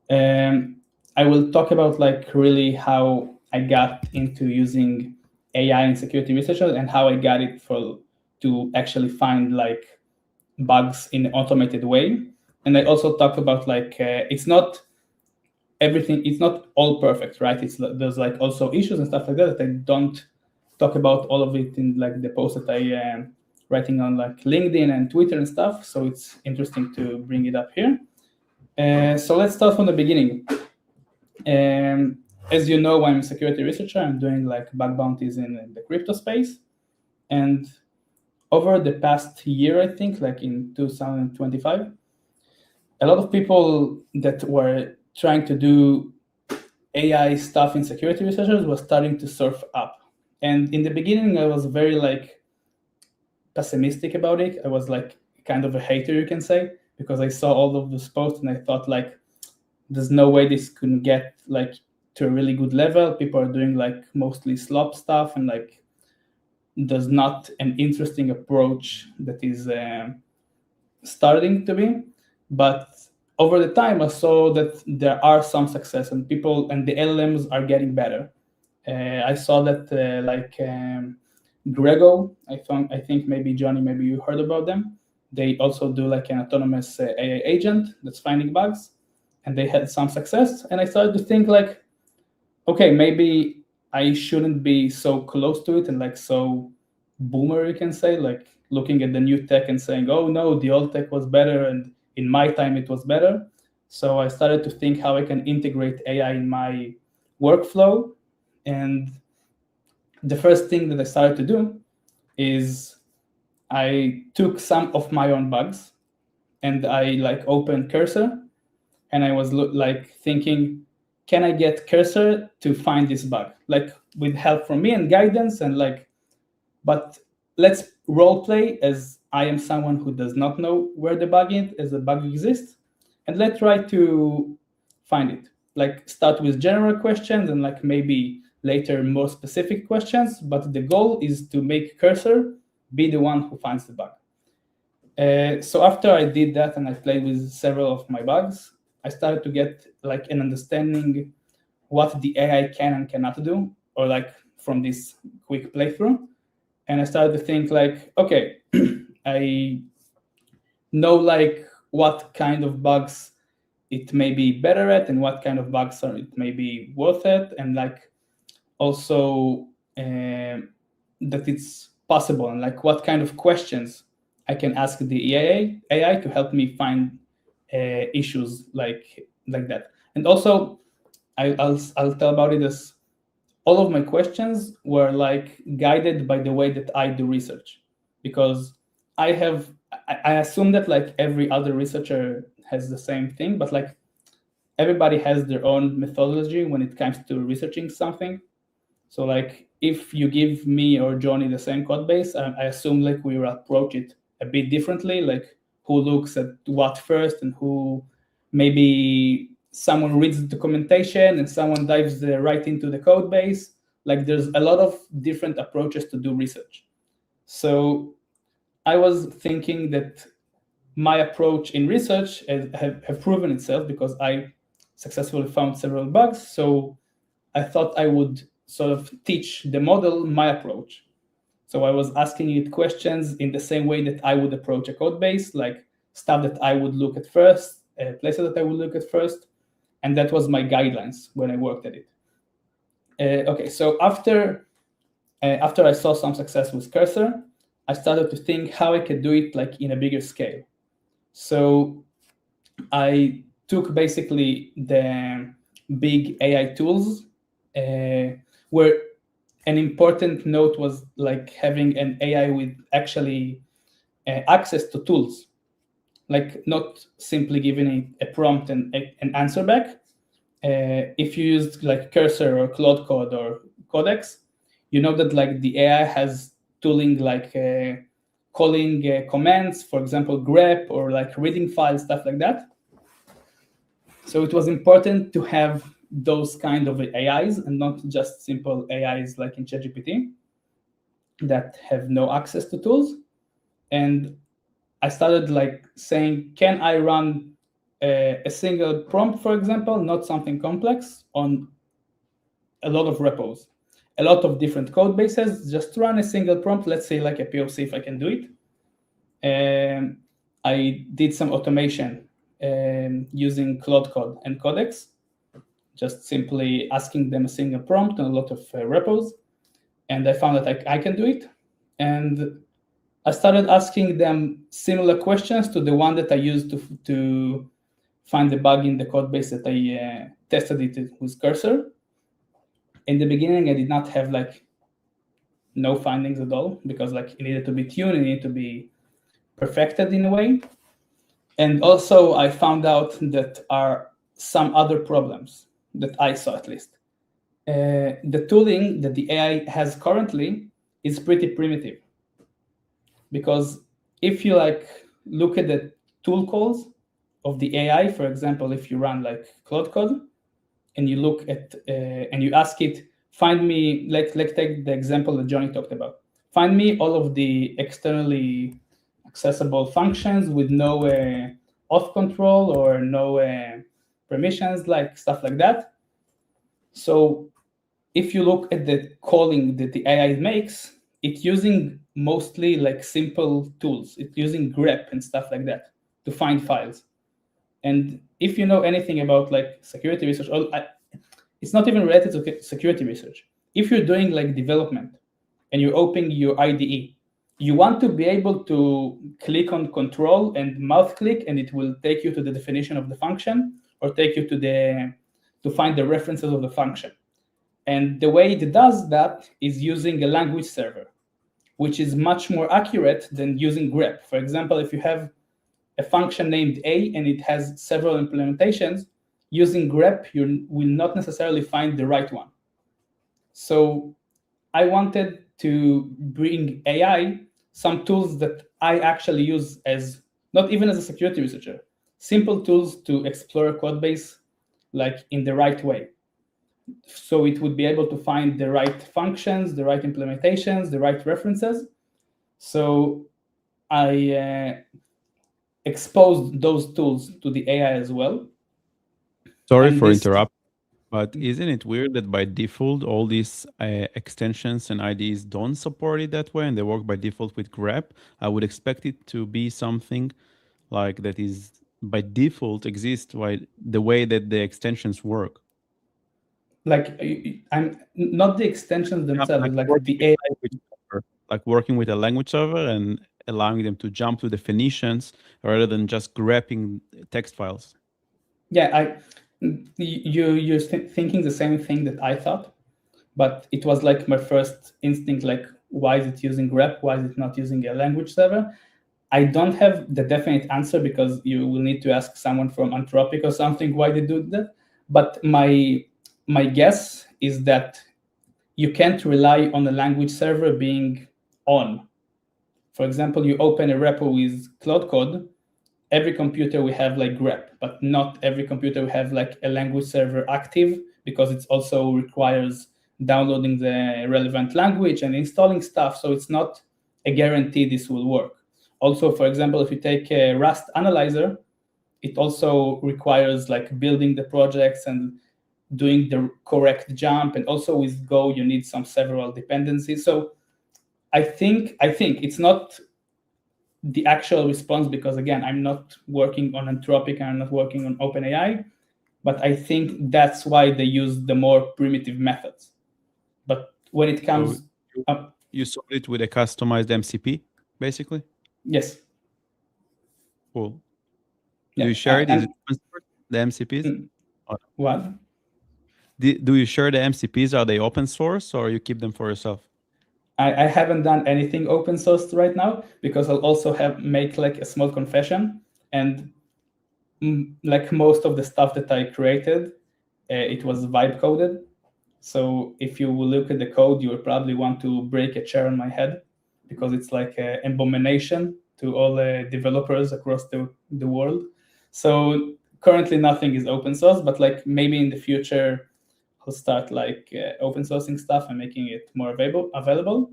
S3: I will talk about like really how I got into using AI in security research and how I got it to actually find like bugs in an automated way. And I also talk about like it's not everything. It's not all perfect, right? There's like also issues and stuff like that I don't talk about all of it in like the post that I am writing on like LinkedIn and Twitter and stuff. So it's interesting to bring it up here. So let's start from the beginning. As you know, I'm a security researcher. I'm doing like bug bounties in the crypto space. And over the past year, I think like in 2025, a lot of people that were trying to do AI stuff in security researchers were starting to surf up. And in the beginning, I was very like pessimistic about it. I was like kind of a hater, you can say, because I saw all of those posts and I thought like, there's no way this could get like to a really good level. People are doing like mostly slop stuff and like there's not an interesting approach that is starting to be. But over the time, I saw that there are some success and people and the LLMs are getting better. I saw that Grego, I think maybe Johnny, maybe you heard about them. They also do like an autonomous AI agent that's finding bugs, and they had some success. And I started to think like, okay, maybe I shouldn't be so close to it and like so boomer, you can say, like looking at the new tech and saying, oh no, the old tech was better and in my time it was better. So I started to think how I can integrate AI in my workflow. And the first thing that I started to do is I took some of my own bugs and I like opened Cursor and I was like thinking, can I get Cursor to find this bug? Like with help from me and guidance and like, but let's role play as I am someone who does not know where the bug is, as the bug exists, and let's try to find it. Like start with general questions and like maybe later more specific questions, but the goal is to make Cursor be the one who finds the bug. So after I did that and I played with several of my bugs, I started to get like an understanding what the AI can and cannot do, or like from this quick playthrough. And I started to think like, okay, I know like what kind of bugs it may be better at and what kind of bugs are it may be worth it. And like also that it's possible, and like what kind of questions I can ask the AI to help me find issues like that. And also, I'll tell about it as all of my questions were like guided by the way that I do research, because I assume that like every other researcher has the same thing, but like everybody has their own methodology when it comes to researching something. So like if you give me or Johnny the same code base, I assume like we will approach it a bit differently, like who looks at what first, and who maybe someone reads the documentation and someone dives right into the code base. Like there's a lot of different approaches to do research. So I was thinking that my approach in research have proven itself because I successfully found several bugs. So I thought I would sort of teach the model my approach. So I was asking it questions in the same way that I would approach a code base, like stuff that I would look at first, places that I would look at first. And that was my guidelines when I worked at it. Okay, so after I saw some success with Cursor, I started to think how I could do it like in a bigger scale. So I took basically the big AI tools, where an important note was like having an AI with actually access to tools, like not simply giving a prompt and an answer back. If you used like Cursor or Claude Code or Codex, you know that like the AI has tooling like calling commands, for example, grep, or like reading files, stuff like that. So it was important to have those kind of AIs and not just simple AIs like in ChatGPT that have no access to tools. And I started like saying, can I run a single prompt, for example, not something complex, on a lot of repos, a lot of different code bases, just run a single prompt, let's say like a POC if I can do it. And I did some automation using Claude Code and Codex, just simply asking them a single prompt and a lot of repos. And I found that I can do it. And I started asking them similar questions to the one that I used to find the bug in the code base that I tested it with Cursor. In the beginning, I did not have like no findings at all, because like it needed to be tuned, it needed to be perfected in a way. And also I found out that are some other problems that I saw, at least. The tooling that the AI has currently is pretty primitive, because if you like look at the tool calls of the AI, for example, if you run like Claude Code and you look at and you ask it, find me, let's take the example that Johnny talked about, find me all of the externally accessible functions with no auth control or no permissions, like stuff like that. So if you look at the calling that the AI makes, it's using mostly like simple tools. It's using grep and stuff like that to find files. And if you know anything about like security research, it's not even related to security research. If you're doing like development and you're opening your IDE, you want to be able to click on control and mouse click, and it will take you to the definition of the function, or take you to find the references of the function. And the way it does that is using a language server, which is much more accurate than using grep. For example, if you have a function named A and it has several implementations, using grep, you will not necessarily find the right one. So I wanted to bring AI some tools that I actually use as, not even as a security researcher, simple tools to explore a code base like in the right way. So it would be able to find the right functions, the right implementations, the right references. So I exposed those tools to the AI as well.
S4: Sorry
S3: And
S4: for
S3: this-
S4: interrupting, but isn't it weird that by default all these extensions and IDs don't support it that way, and they work by default with grep? I would expect it to be something like that is by default exists by the way that the extensions work.
S3: Like I'm not the extensions themselves,
S4: like
S3: like
S4: working
S3: the
S4: with
S3: AI.
S4: language server. like working with a language server and allowing them to jump to definitions rather than just grabbing text files.
S3: Yeah, you're thinking the same thing that I thought, but it was like my first instinct, like, why is it using grep? Why is it not using a language server? I don't have the definite answer because you will need to ask someone from Anthropic or something why they do that. But my guess is that you can't rely on a language server being on. For example, you open a repo with Cloud Code, every computer will have like grep, but not every computer will have like a language server active, because it also requires downloading the relevant language and installing stuff. So it's not a guarantee this will work. Also, for example, if you take a Rust analyzer, it also requires like building the projects and doing the correct jump. And also with Go, you need some several dependencies. So I think it's not the actual response, because again, I'm not working on Anthropic and I'm not working on OpenAI, but I think that's why they use the more primitive methods. But when it comes
S4: up, you solved it with a customized MCP, basically?
S3: Yes.
S4: Cool. Yeah, do you share it? Is it open source, the MCPs?
S3: What?
S4: Do you share the MCPs? Are they open source or you keep them for yourself?
S3: I haven't done anything open source right now, because I'll also make like a small confession. And like most of the stuff that I created, it was vibe coded. So if you will look at the code, you will probably want to break a chair on my head, because it's like an abomination to all developers across the world. So currently nothing is open source, but like maybe in the future, I'll start like open sourcing stuff and making it more available.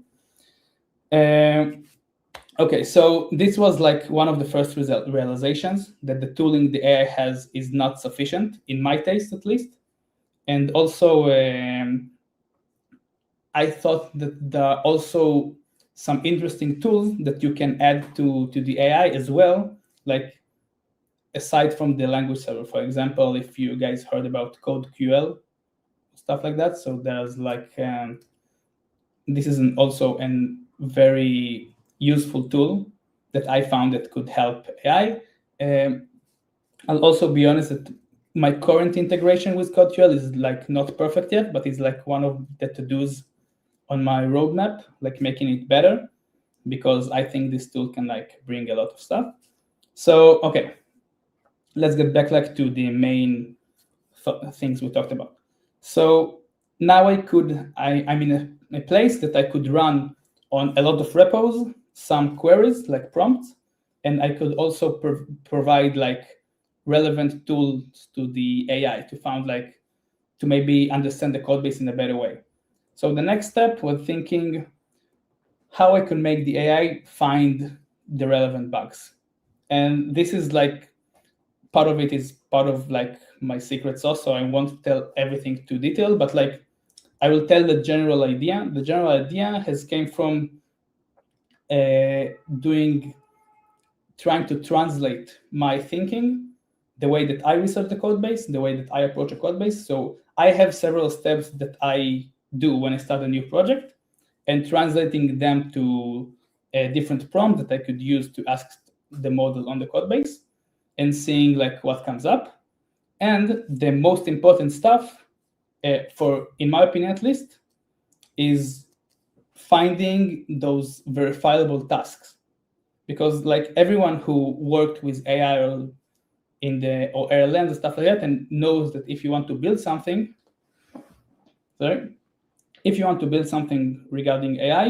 S3: Okay, so this was like one of the first realizations, that the tooling the AI has is not sufficient, in my taste at least. And also, I thought that there are also some interesting tools that you can add to the AI as well, like aside from the language server. For example, if you guys heard about CodeQL, stuff like that. So there's like, this is also a very useful tool that I found that could help AI. I'll also be honest that my current integration with CodeQL is like not perfect yet, but it's like one of the to-dos on my roadmap, like making it better, because I think this tool can like bring a lot of stuff. So, okay, let's get back like to the main things we talked about. So now I'm in a place that I could run on a lot of repos, some queries like prompts, and I could also provide like relevant tools to the AI to maybe understand the code base in a better way. So the next step was thinking how I could make the AI find the relevant bugs. And this is like, part of it is part of like my secret sauce, so I won't tell everything too detailed, but like I will tell the general idea. The general idea came from trying to translate my thinking, the way that I research the code base, the way that I approach a code base. So I have several steps that I do when I start a new project, and translating them to a different prompt that I could use to ask the model on the code base, and seeing like what comes up. And the most important stuff, in my opinion at least, is finding those verifiable tasks. Because like everyone who worked with AI or LLMs and stuff like that, and knows that if you want to build something, regarding AI,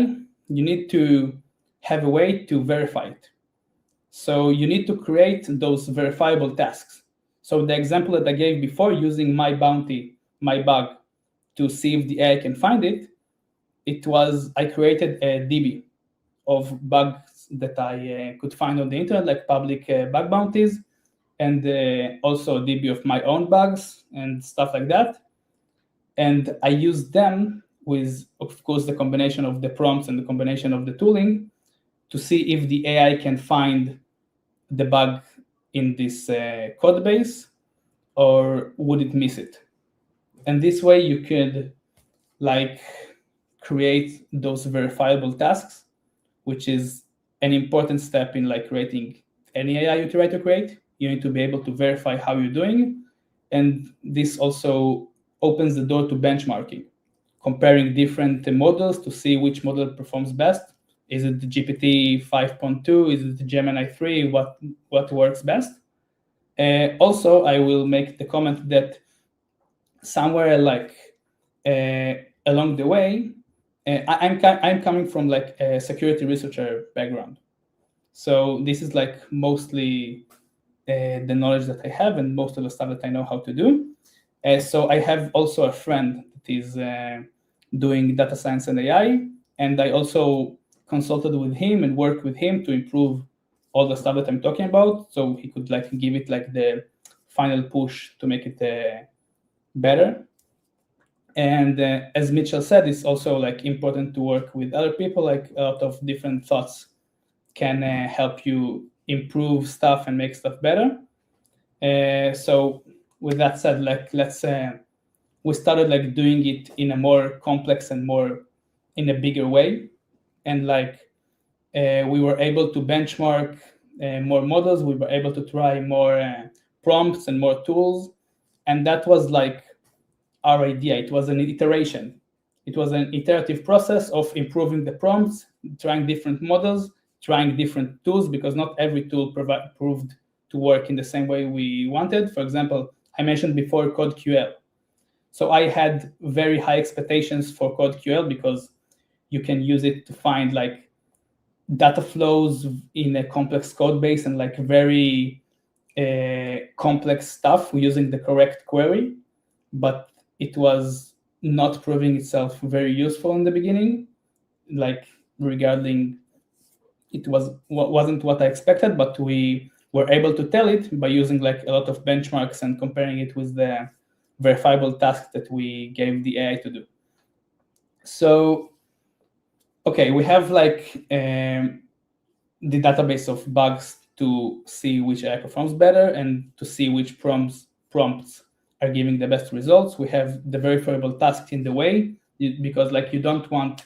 S3: you need to have a way to verify it. So you need to create those verifiable tasks. So the example that I gave before, using my bounty, my bug, to see if the AI can find it, I created a DB of bugs that I could find on the internet, like public bug bounties, and also a DB of my own bugs and stuff like that. And I used them with, of course, the combination of the prompts and the combination of the tooling to see if the AI can find the bug in this code base, or would it miss it. And this way you could like create those verifiable tasks which is an important step in like creating any AI you try to create. You need to be able to verify how you're doing. And this also opens the door to benchmarking, comparing different models to see which model performs best. Is it the GPT 5.2? Is it the Gemini 3? What works best? Also, I will make the comment that somewhere like along the way, I'm coming from like a security researcher background. So this is like mostly the knowledge that I have and most of the stuff that I know how to do. So I have also a friend that is doing data science and AI, and I also consulted with him and worked with him to improve all the stuff that I'm talking about, so he could like give it like the final push to make it better. And as Mitchell said, it's also like important to work with other people. Like a lot of different thoughts can help you improve stuff and make stuff better. So with that said, like we started like doing it in a more complex and more in a bigger way, and like we were able to benchmark more models. We were able to try more prompts and more tools, and that was like our idea. It was an iteration. It was an iterative process of improving the prompts, trying different models, trying different tools, because not every tool proved to work in the same way we wanted. For example, I mentioned before CodeQL. So I had very high expectations for CodeQL because you can use it to find like data flows in a complex code base and like very complex stuff using the correct query. But it was not proving itself very useful in the beginning, like regarding it wasn't what I expected, but we were able to tell it by using like a lot of benchmarks and comparing it with the verifiable tasks that we gave the AI to do. So, okay, we have like the database of bugs to see which AI performs better and to see which prompts are giving the best results. We have the verifiable tasks in the way, because like you don't want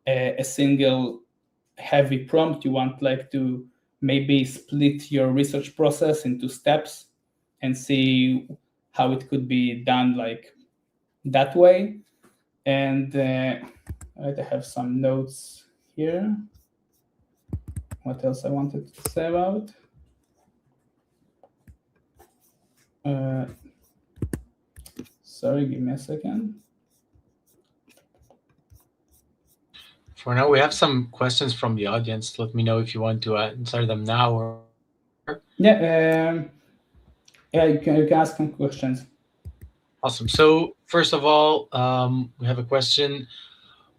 S3: a single heavy prompt. You want like to maybe split your research process into steps and see how it could be done like that way. And I have some notes here. What else I wanted to say about? Sorry, give me a second.
S1: For now, we have some questions from the audience. Let me know if you want to answer them now or.
S3: Yeah, you can ask some questions.
S1: Awesome. So first of all, we have a question.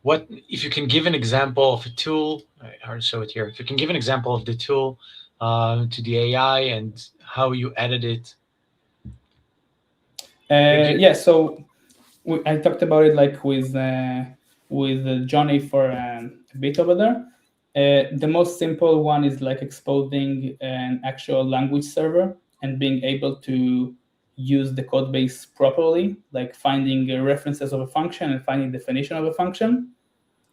S1: What if you can give an example of a tool? I'll show it here. If you can give an example of the tool to the AI and how you edit it.
S3: Yeah, so I talked about it like with Johnny for a bit over there. The most simple one is like exposing an actual language server and being able to use the code base properly, like finding references of a function and finding definition of a function.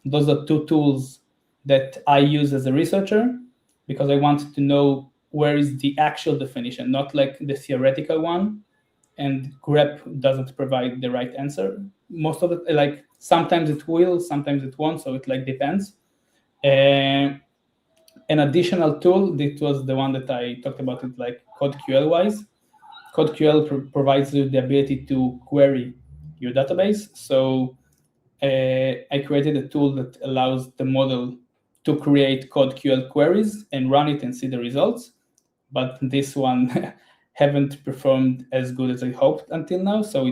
S3: Those are two tools that I use as a researcher because I want to know where is the actual definition, not like the theoretical one. And grep doesn't provide the right answer. Most of it, like sometimes it will, sometimes it won't, so it like depends. An additional tool, that was the one that I talked about it like CodeQL wise. CodeQL provides you the ability to query your database. So I created a tool that allows the model to create CodeQL queries and run it and see the results. But this one haven't performed as good as I hoped until now. So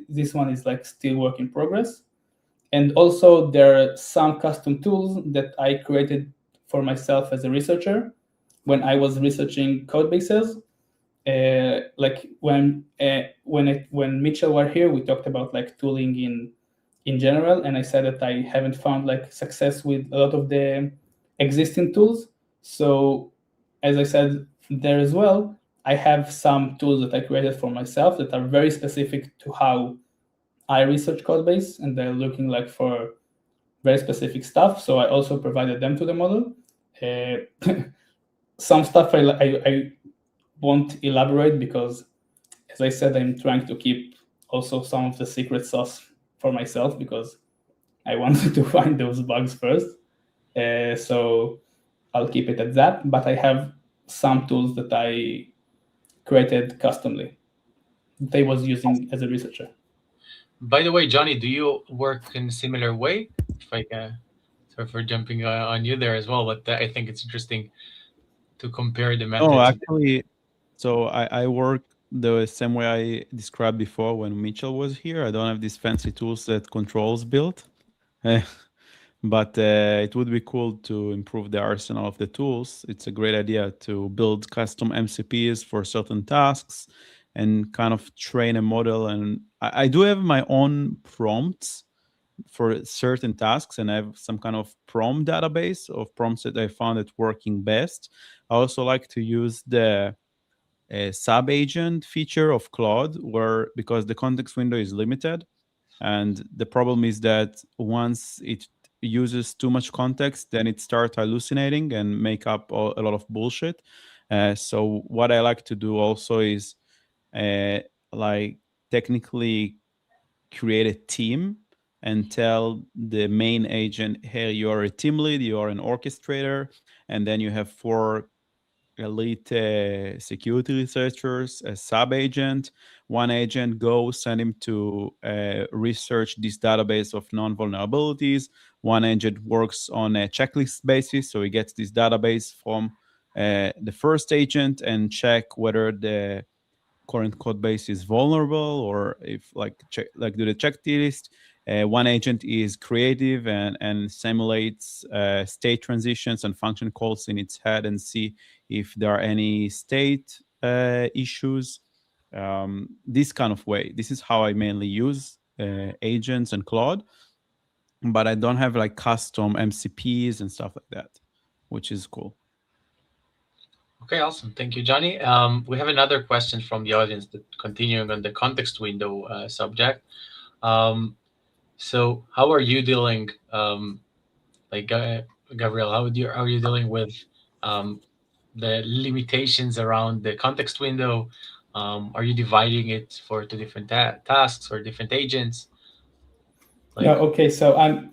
S3: this one is like still work in progress. And also there are some custom tools that I created for myself as a researcher when I was researching code bases. Like when Mitchell were here, we talked about like tooling in general, and I said that I haven't found like success with a lot of the existing tools. So as I said there as well, I have some tools that I created for myself that are very specific to how I research code base, and they're looking like for very specific stuff. So I also provided them to the model. Some stuff I won't elaborate because, as I said, I'm trying to keep also some of the secret sauce for myself because I wanted to find those bugs first. So I'll keep it at that. But I have some tools that I created customly that I was using as a researcher.
S1: By the way, Johnny, do you work in a similar way? If I sorry for jumping on you there as well, but I think it's interesting to compare the
S4: No,
S1: methods.
S4: actually, so I work the same way I described before when Mitchell was here. I don't have these fancy tools that Controls built, but it would be cool to improve the arsenal of the tools. It's a great idea to build custom MCPs for certain tasks and kind of train a model. And I do have my own prompts for certain tasks, and I have some kind of prompt database of prompts that I found it working best. I also like to use the sub agent feature of Claude, where because the context window is limited, and the problem is that once it uses too much context, then it starts hallucinating and make up a lot of bullshit. So what I like to do also is like technically create a team and tell the main agent, hey, you are a team lead, you are an orchestrator, and then you have 4 elite security researchers, a sub agent. One agent go send him to research this database of non vulnerabilities. One agent works on a checklist basis, so he gets this database from the first agent and check whether the current code base is vulnerable or if do the checklist. One agent is creative and simulates state transitions and function calls in its head and see if there are any state issues. This kind of way. This is how I mainly use agents and Claude, but I don't have like custom MCPs and stuff like that, which is cool.
S1: Okay, awesome. Thank you, Johnny. We have another question from the audience that continuing on the context window subject. So how are you dealing, Gabriel, how are you dealing with the limitations around the context window? Are you dividing it for 2 different tasks or different agents?
S3: Okay, so I'm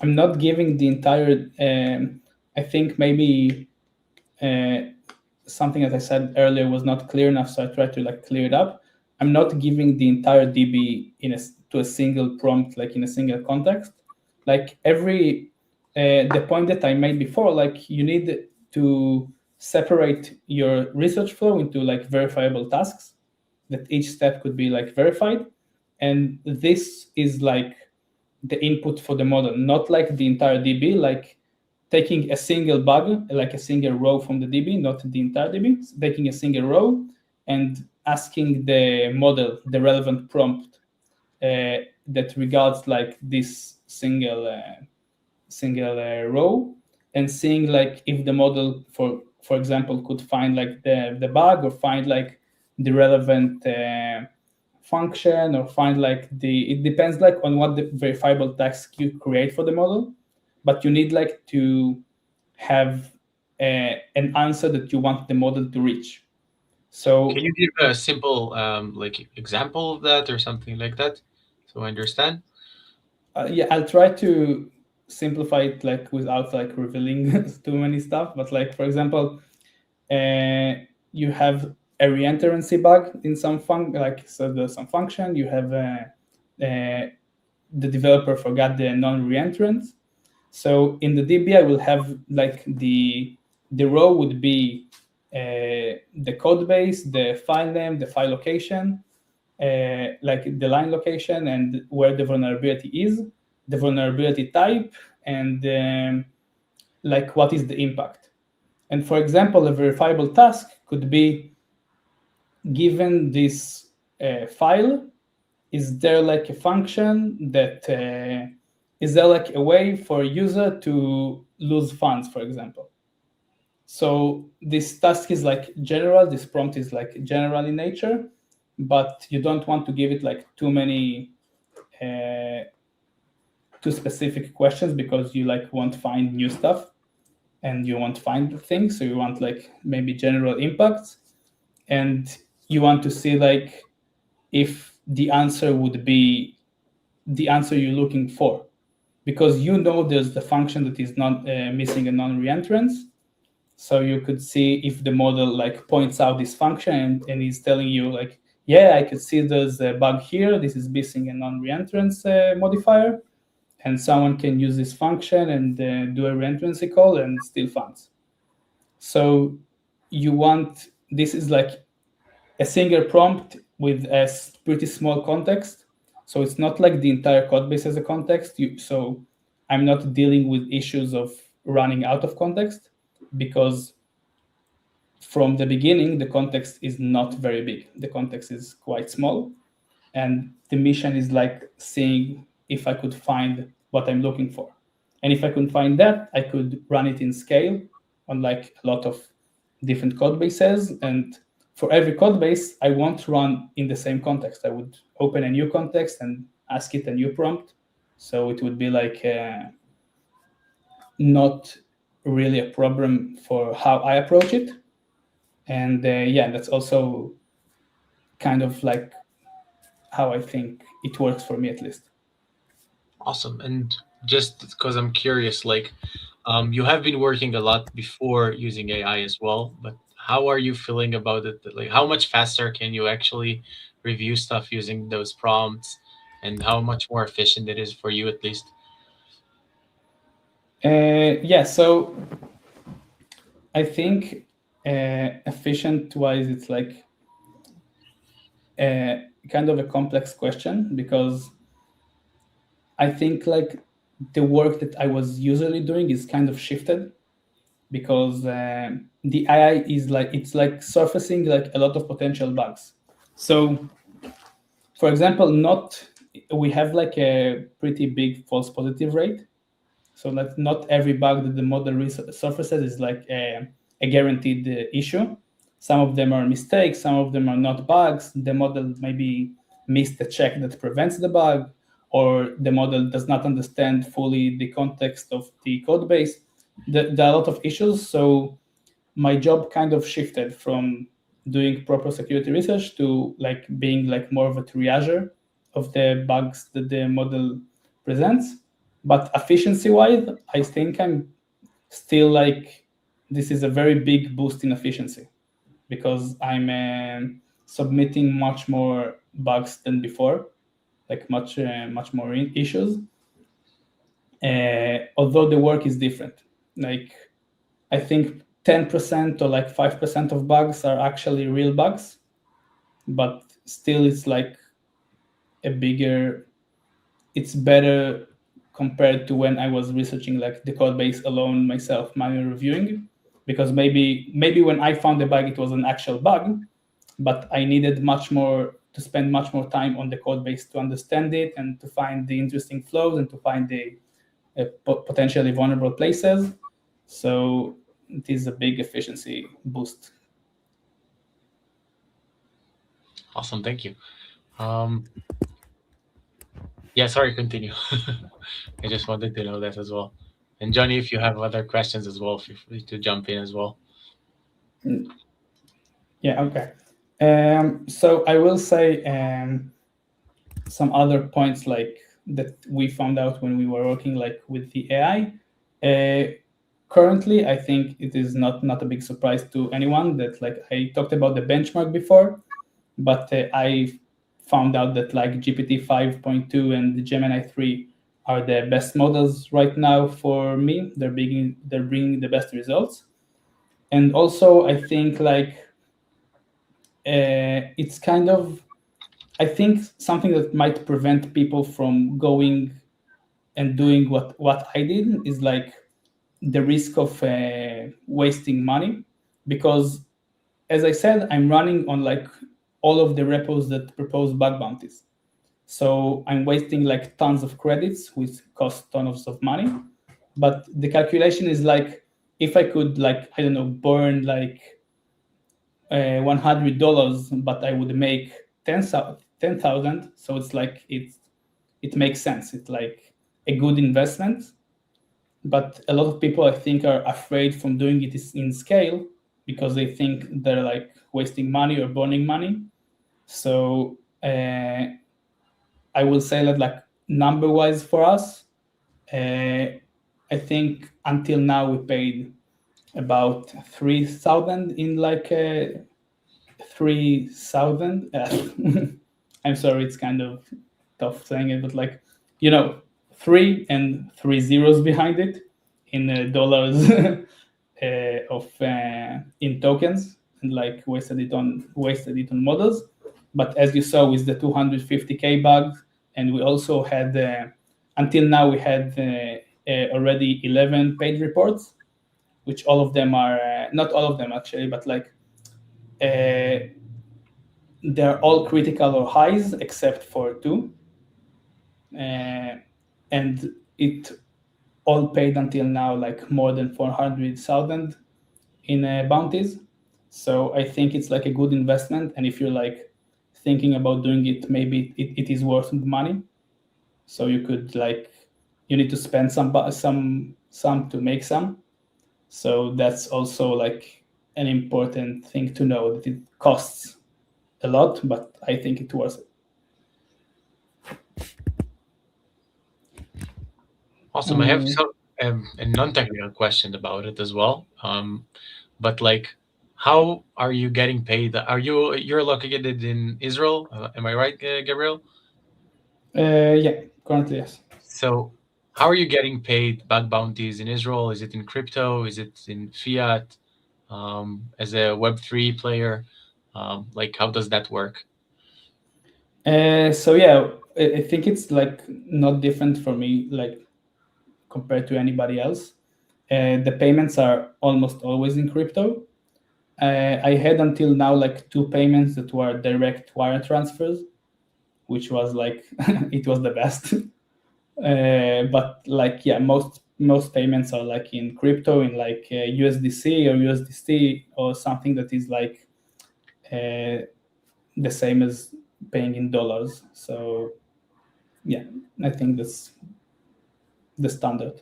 S3: not giving the entire. I think maybe something as I said earlier was not clear enough, so I tried to like clear it up. I'm not giving the entire DB to a single prompt, like in a single context. Like every the point that I made before, like you need to separate your research flow into like verifiable tasks that each step could be like verified, and this is like the input for the model, not like the entire DB, like taking a single bug, like a single row from the DB, not the entire DB, taking a single row and asking the model the relevant prompt that regards like this single row, and seeing like if the model, for example, could find like the bug or find like the relevant function or find like it depends like on what the verifiable task you create for the model, but you need like to have an answer that you want the model to reach. So
S1: can you give a simple like example of that or something like that so I understand?
S3: Yeah, I'll try to simplify it like without like revealing too many stuff, but like for example, you have a reentrancy bug in some so there's some function, you have the developer forgot the non-reentrant. So in the DB, I will have like the row would be the code base, the file name, the file location, like the line location and where the vulnerability is, the vulnerability type, and like what is the impact. And for example, a verifiable task could be given this file, is there like a function that is there like a way for a user to lose funds, for example? So this task is like general, this prompt is like general in nature, but you don't want to give it like too many too specific questions because you like want to find new stuff and you want to find things. So you want like maybe general impacts, and you want to see like if the answer would be the answer you're looking for, because you know there's the function that is not missing a non-reentrance. So you could see if the model like points out this function and is telling you like, yeah, I could see there's a bug here. This is missing a non-reentrance modifier, and someone can use this function and do a reentrancy call and steal funds. So you want, this is like a single prompt with a pretty small context. So it's not like the entire code base as a context. So I'm not dealing with issues of running out of context, because from the beginning, the context is not very big. The context is quite small. And the mission is like seeing if I could find what I'm looking for. And if I could find that, I could run it in scale on like a lot of different code bases. And for every code base, I won't run in the same context. I would open a new context and ask it a new prompt. So it would be like not really a problem for how I approach it. And yeah, that's also kind of like how I think it works for me, at least.
S1: Awesome. And just because I'm curious, like, you have been working a lot before using AI as well, but how are you feeling about it? Like, how much faster can you actually review stuff using those prompts, and how much more efficient it is for you, at least?
S3: Yeah, so I think efficient-wise, it's like kind of a complex question, because I think like the work that I was usually doing is kind of shifted, because the AI is like, it's like surfacing like a lot of potential bugs. So for example, we have like a pretty big false positive rate. So that not every bug that the model surfaces is like a guaranteed issue. Some of them are mistakes, some of them are not bugs. The model maybe missed the check that prevents the bug, or the model does not understand fully the context of the code base. There are a lot of issues. So my job kind of shifted from doing proper security research to like being like more of a triager of the bugs that the model presents. But efficiency-wise, I think I'm still like, this is a very big boost in efficiency, because I'm submitting much more bugs than before, like much more issues. Although the work is different, like I think 10% or like 5% of bugs are actually real bugs, but still it's like it's better compared to when I was researching like the code base alone myself, manually reviewing, because maybe when I found the bug, it was an actual bug, but I needed to spend much more time on the code base to understand it and to find the interesting flows and to find the potentially vulnerable places. So it is a big efficiency boost.
S1: Awesome, thank you. Yeah, sorry, continue. I just wanted to know that as well. And Johnny, if you have other questions as well, feel free to jump in as well.
S3: Yeah, okay. So I will say some other points like that we found out when we were working like with the AI. Currently, I think it is not a big surprise to anyone that like I talked about the benchmark before, but I found out that like GPT 5.2 and the Gemini 3 are the best models right now for me. They're bringing the best results. And also, I think like it's kind of, I think something that might prevent people from going and doing what I did is like the risk of wasting money, because as I said, I'm running on like all of the repos that propose bug bounties. So I'm wasting like tons of credits, which cost tons of money. But the calculation is like, if I could like, I don't know, burn like $100, but I would make 10,000. So it's like, it makes sense. It's like a good investment, but a lot of people I think are afraid from doing it in scale because they think they're like wasting money or burning money. So I will say that like number-wise for us, I think until now we paid about 3,000 in like 3,000. I'm sorry, it's kind of tough saying it, but like, 3 and 3 zeros behind it in dollars in tokens, and like wasted it on models. But as you saw with the 250K bugs, and we also had until now we had already 11 paid reports, which all of them are not all of them actually, but like they're all critical or highs except for 2, and it all paid until now like more than 400,000 in bounties. So I think it's like a good investment, and if you're like thinking about doing it, maybe it is worth the money. So you could like, you need to spend some to make some. So that's also like an important thing to know, that it costs a lot, but I think it's worth it.
S1: Awesome. I have some a non-technical question about it as well. But like, how are you getting paid? You're located in Israel? Am I right, Gabriel?
S3: Yeah, currently yes.
S1: So, how are you getting paid bug bounties in Israel? Is it in crypto? Is it in fiat? As a Web3 player, like how does that work?
S3: So yeah, I think it's like not different for me, like compared to anybody else. The payments are almost always in crypto. I had until now like 2 payments that were direct wire transfers, which was like it was the best. But like yeah, most payments are like in crypto, in like USDC or USDT or something that is like the same as paying in dollars. So yeah, I think that's the standard.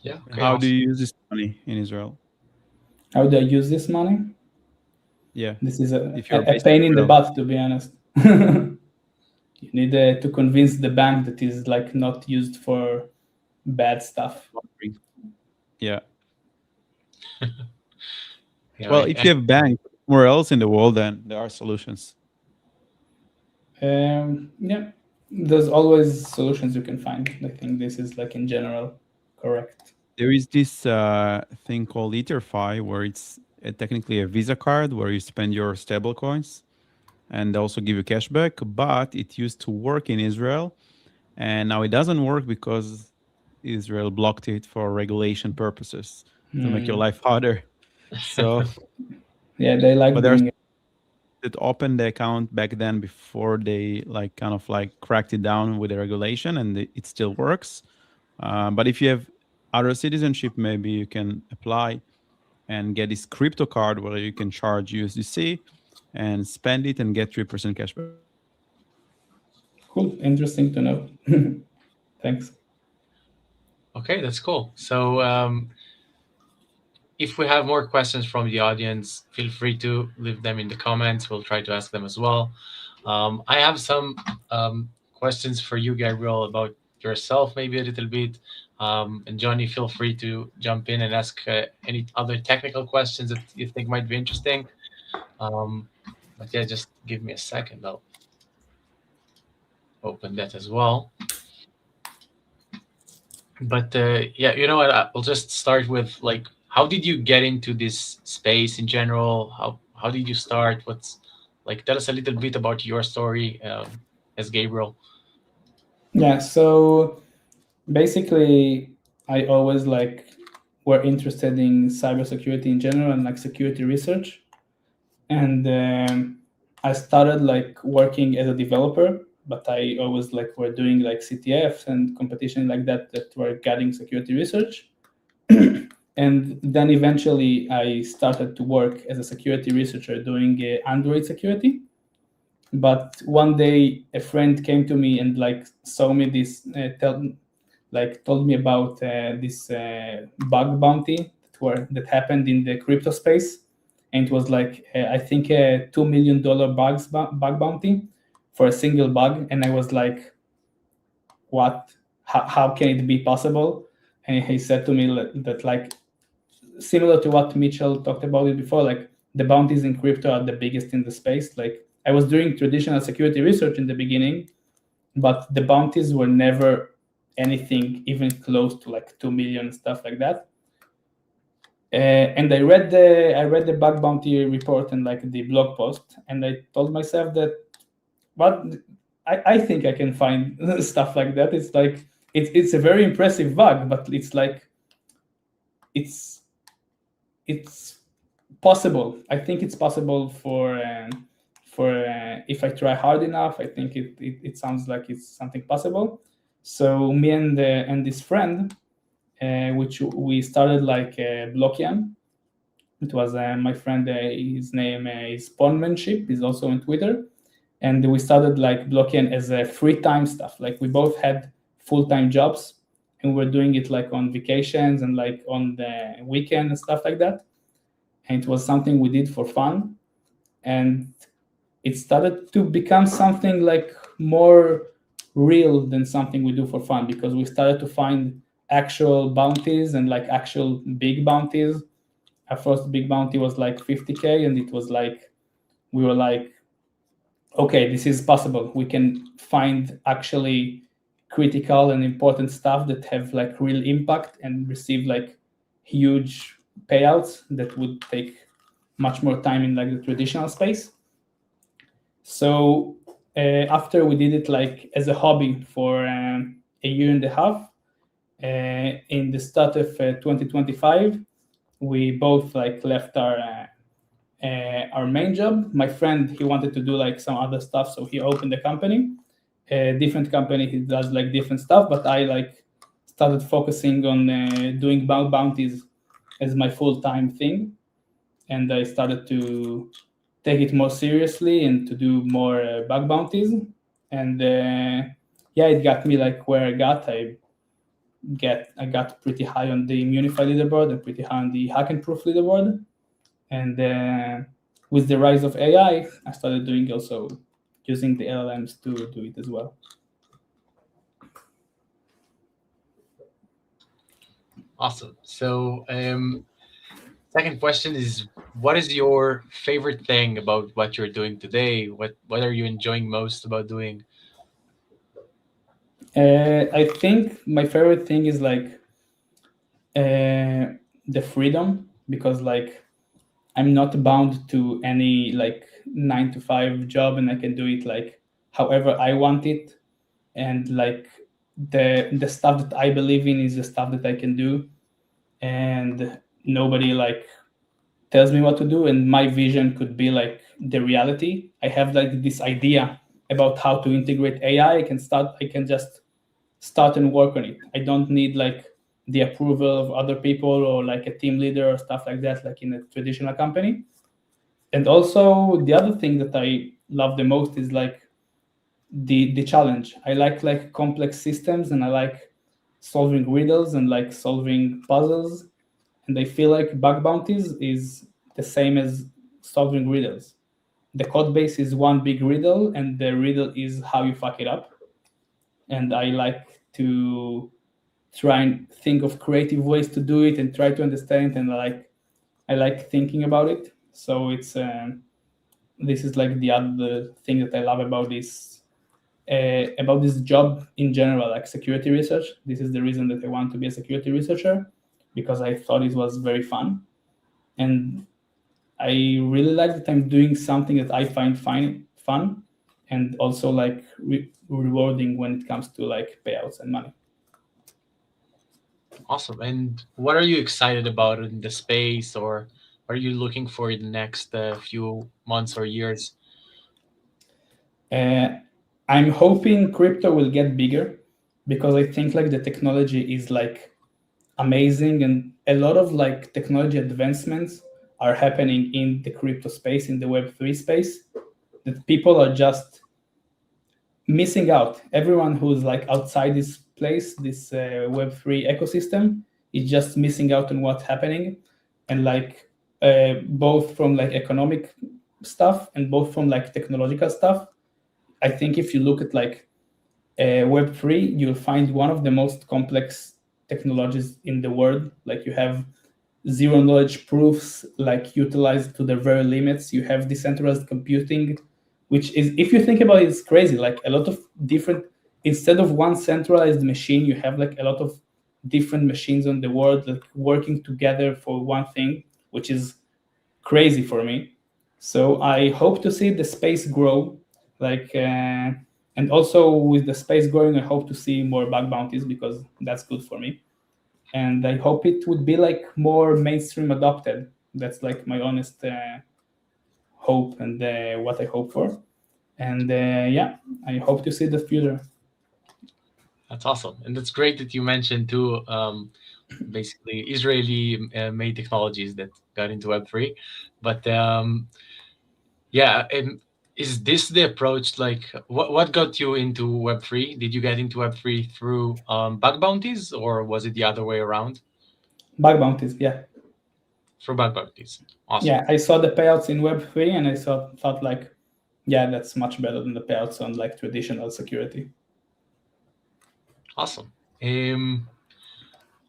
S1: Yeah. Okay,
S4: How do
S1: awesome.
S4: you use this money in Israel?
S3: How do I use this money?
S4: Yeah.
S3: This is
S4: If you're
S3: a
S4: based in
S3: pain in the
S4: Israel.
S3: butt, to be honest. You need to convince the bank that is like not used for bad stuff.
S4: Yeah.
S1: Yeah,
S4: Well, if you have bank somewhere else in the world, then there are solutions.
S3: Yeah, there's always solutions you can find. I think this is like in general correct.
S4: There is this thing called EtherFi, where it's technically a Visa card where you spend your stable coins and they also give you cashback. But it used to work in Israel, and now it doesn't work because Israel blocked it for regulation purposes to make your life harder. So,
S3: Yeah, they like
S4: but there's
S3: doing it.
S4: that opened the account back then before they like kind of like cracked it down with the regulation, and it still works. But if you have other citizenship, maybe you can apply and get this crypto card where you can charge USDC and spend it and get 3% cashback.
S3: Cool, interesting to know. Thanks.
S1: Okay, that's cool. So if we have more questions from the audience, feel free to leave them in the comments. We'll try to ask them as well. I have some questions for you, Gabriel, about yourself, maybe a little bit. And Johnny, feel free to jump in and ask any other technical questions that you think might be interesting. But yeah, just give me a second. I'll open that as well. But yeah, you know what? I'll just start with like, how did you get into this space in general? How did you start? What's like? Tell us a little bit about your story as Gabriel.
S3: Yeah, so basically, I always like were interested in cybersecurity in general and like security research, and I started like working as a developer, but I always like were doing like CTFs and competition like that were guiding security research. And then eventually I started to work as a security researcher doing Android security. But one day a friend came to me and like saw me this told me about this bug bounty that happened in the crypto space, and it was like I think a $2 million bug bounty for a single bug, and I was like, what? How can it be possible? And he said to me that like similar to what Mitchell talked about it before, like the bounties in crypto are the biggest in the space. Like I was doing traditional security research in the beginning, but the bounties were never anything even close to like 2 million, stuff like that. And I read the bug bounty report and like the blog post, and I told myself that what I think I can find stuff like that. It's like it's a very impressive bug, but it's like it's possible. I think it's possible for if I try hard enough. I think it sounds like it's something possible. So me and this friend, which we started like Blockian. It was my friend. His name is Ponmanship. He's also on Twitter, and we started like Blockian as a free time stuff. Like we both had full-time jobs, and we were doing it like on vacations and like on the weekend and stuff like that. And it was something we did for fun, and it started to become something like more real than something we do for fun, because we started to find actual bounties and like actual big bounties. Our first big bounty was like 50K, and it was like we were like, okay, this is possible. We can find actually critical and important stuff that have like real impact and receive like huge payouts that would take much more time in like the traditional space. So after we did it like as a hobby for a year and a half, in the start of 2025, we both like left our main job. My friend, he wanted to do like some other stuff, so he opened a company, a different company. He does like different stuff, but I like started focusing on doing bounties as my full-time thing, and I started to take it more seriously and to do more bug bounties. And yeah, it got me like where I got. I got pretty high on the Immunefi leaderboard and pretty high on the Hack and Proof leaderboard. And with the rise of AI, I started doing also using the LLMs to do it as well.
S1: Awesome. So, second question is, what is your favorite thing about what you're doing today? What are you enjoying most about doing?
S3: I think my favorite thing is like the freedom, because like I'm not bound to any like 9 to 5 job, and I can do it like however I want it. And like the stuff that I believe in is the stuff that I can do, and nobody like tells me what to do. And my vision could be like the reality. I have like this idea about how to integrate AI. I can just start and work on it. I don't need like the approval of other people or like a team leader or stuff like that, like in a traditional company. And also the other thing that I love the most is like the challenge. I like complex systems, and I like solving riddles and like solving puzzles. And I feel like bug bounties is the same as solving riddles. The code base is one big riddle, and the riddle is how you fuck it up. And I like to try and think of creative ways to do it and try to understand it. And I like thinking about it. So it's this is like the other thing that I love about this job in general, like security research. This is the reason that I want to be a security researcher, because I thought it was very fun. And I really like that I'm doing something that I find fun, and also like rewarding when it comes to like payouts and money.
S1: Awesome. And what are you excited about in the space, or are you looking for in the next few months or years?
S3: I'm hoping crypto will get bigger, because I think like the technology is like amazing, and a lot of like technology advancements are happening in the crypto space, in the Web3 space. that people are just missing out. Everyone who's like outside this place, this Web3 ecosystem, is just missing out on what's happening, and like both from like economic stuff and both from like technological stuff. I think if you look at like Web3, you'll find one of the most complex technologies in the world. Like you have zero knowledge proofs, like utilized to their very limits. You have decentralized computing, which is, if you think about it, it's crazy. Like a lot of different, instead of one centralized machine, you have like a lot of different machines on the world like working together for one thing, which is crazy for me. So I hope to see the space grow, like, and also with the space growing, I hope to see more bug bounties because that's good for me. And I hope it would be like more mainstream adopted. That's like my honest hope and what I hope for. And yeah, I hope to see the future.
S1: That's awesome, and it's great that you mentioned too. Basically, Israeli made technologies that got into Web3, but yeah, and is this the approach? Like, what got you into Web3? Did you get into Web3 through bug bounties, or was it the other way around?
S3: Bug bounties, yeah.
S1: Through bug bounties. Awesome.
S3: Yeah, I saw the payouts in Web3 and I thought like, yeah, that's much better than the payouts on like traditional security.
S1: Awesome.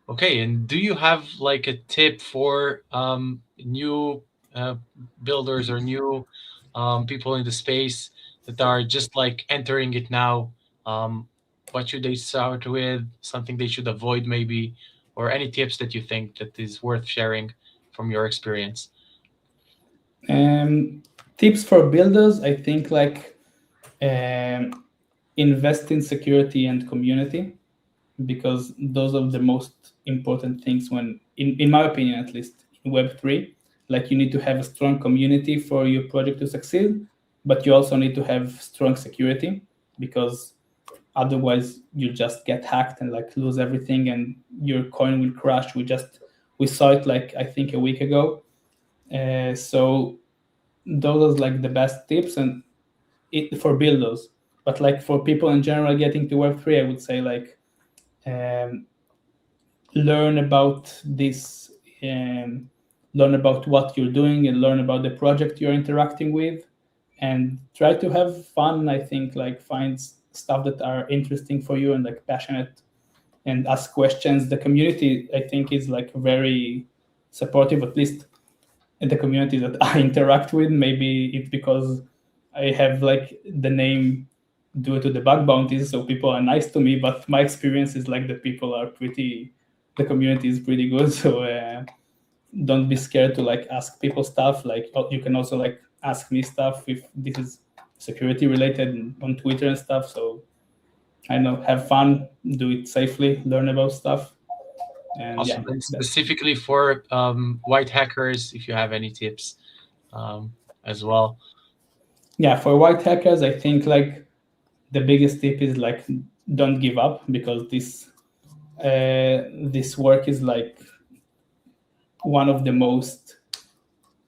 S1: Okay, and do you have like a tip for new builders or new people in the space that are just like entering it now? What should they start with? Something they should avoid maybe, or any tips that you think that is worth sharing from your experience?
S3: Tips for builders, I think like invest in security and community, because those are the most important things when, in my opinion, at least in Web3, like you need to have a strong community for your project to succeed, but you also need to have strong security, because otherwise you just get hacked and like lose everything and your coin will crash. We saw it like, I think a week ago. So those are like the best tips and for builders. But like for people in general getting to Web3, I would say like learn about this, learn about what you're doing and learn about the project you're interacting with, and try to have fun. I think like find stuff that are interesting for you and like passionate, and ask questions. The community, I think, is like very supportive, at least in the community that I interact with. Maybe it's because I have like the name due to the bug bounties, so people are nice to me, but my experience is like the people are the community is pretty good. So don't be scared to like ask people stuff. Like you can also like ask me stuff if this is security related on Twitter and stuff. So I know, have fun, do it safely, learn about stuff. And
S1: Awesome.
S3: yeah,
S1: And specifically for white hackers, if you have any tips as well.
S3: Yeah, for white hackers, I think like the biggest tip is like don't give up, because this work is like one of the most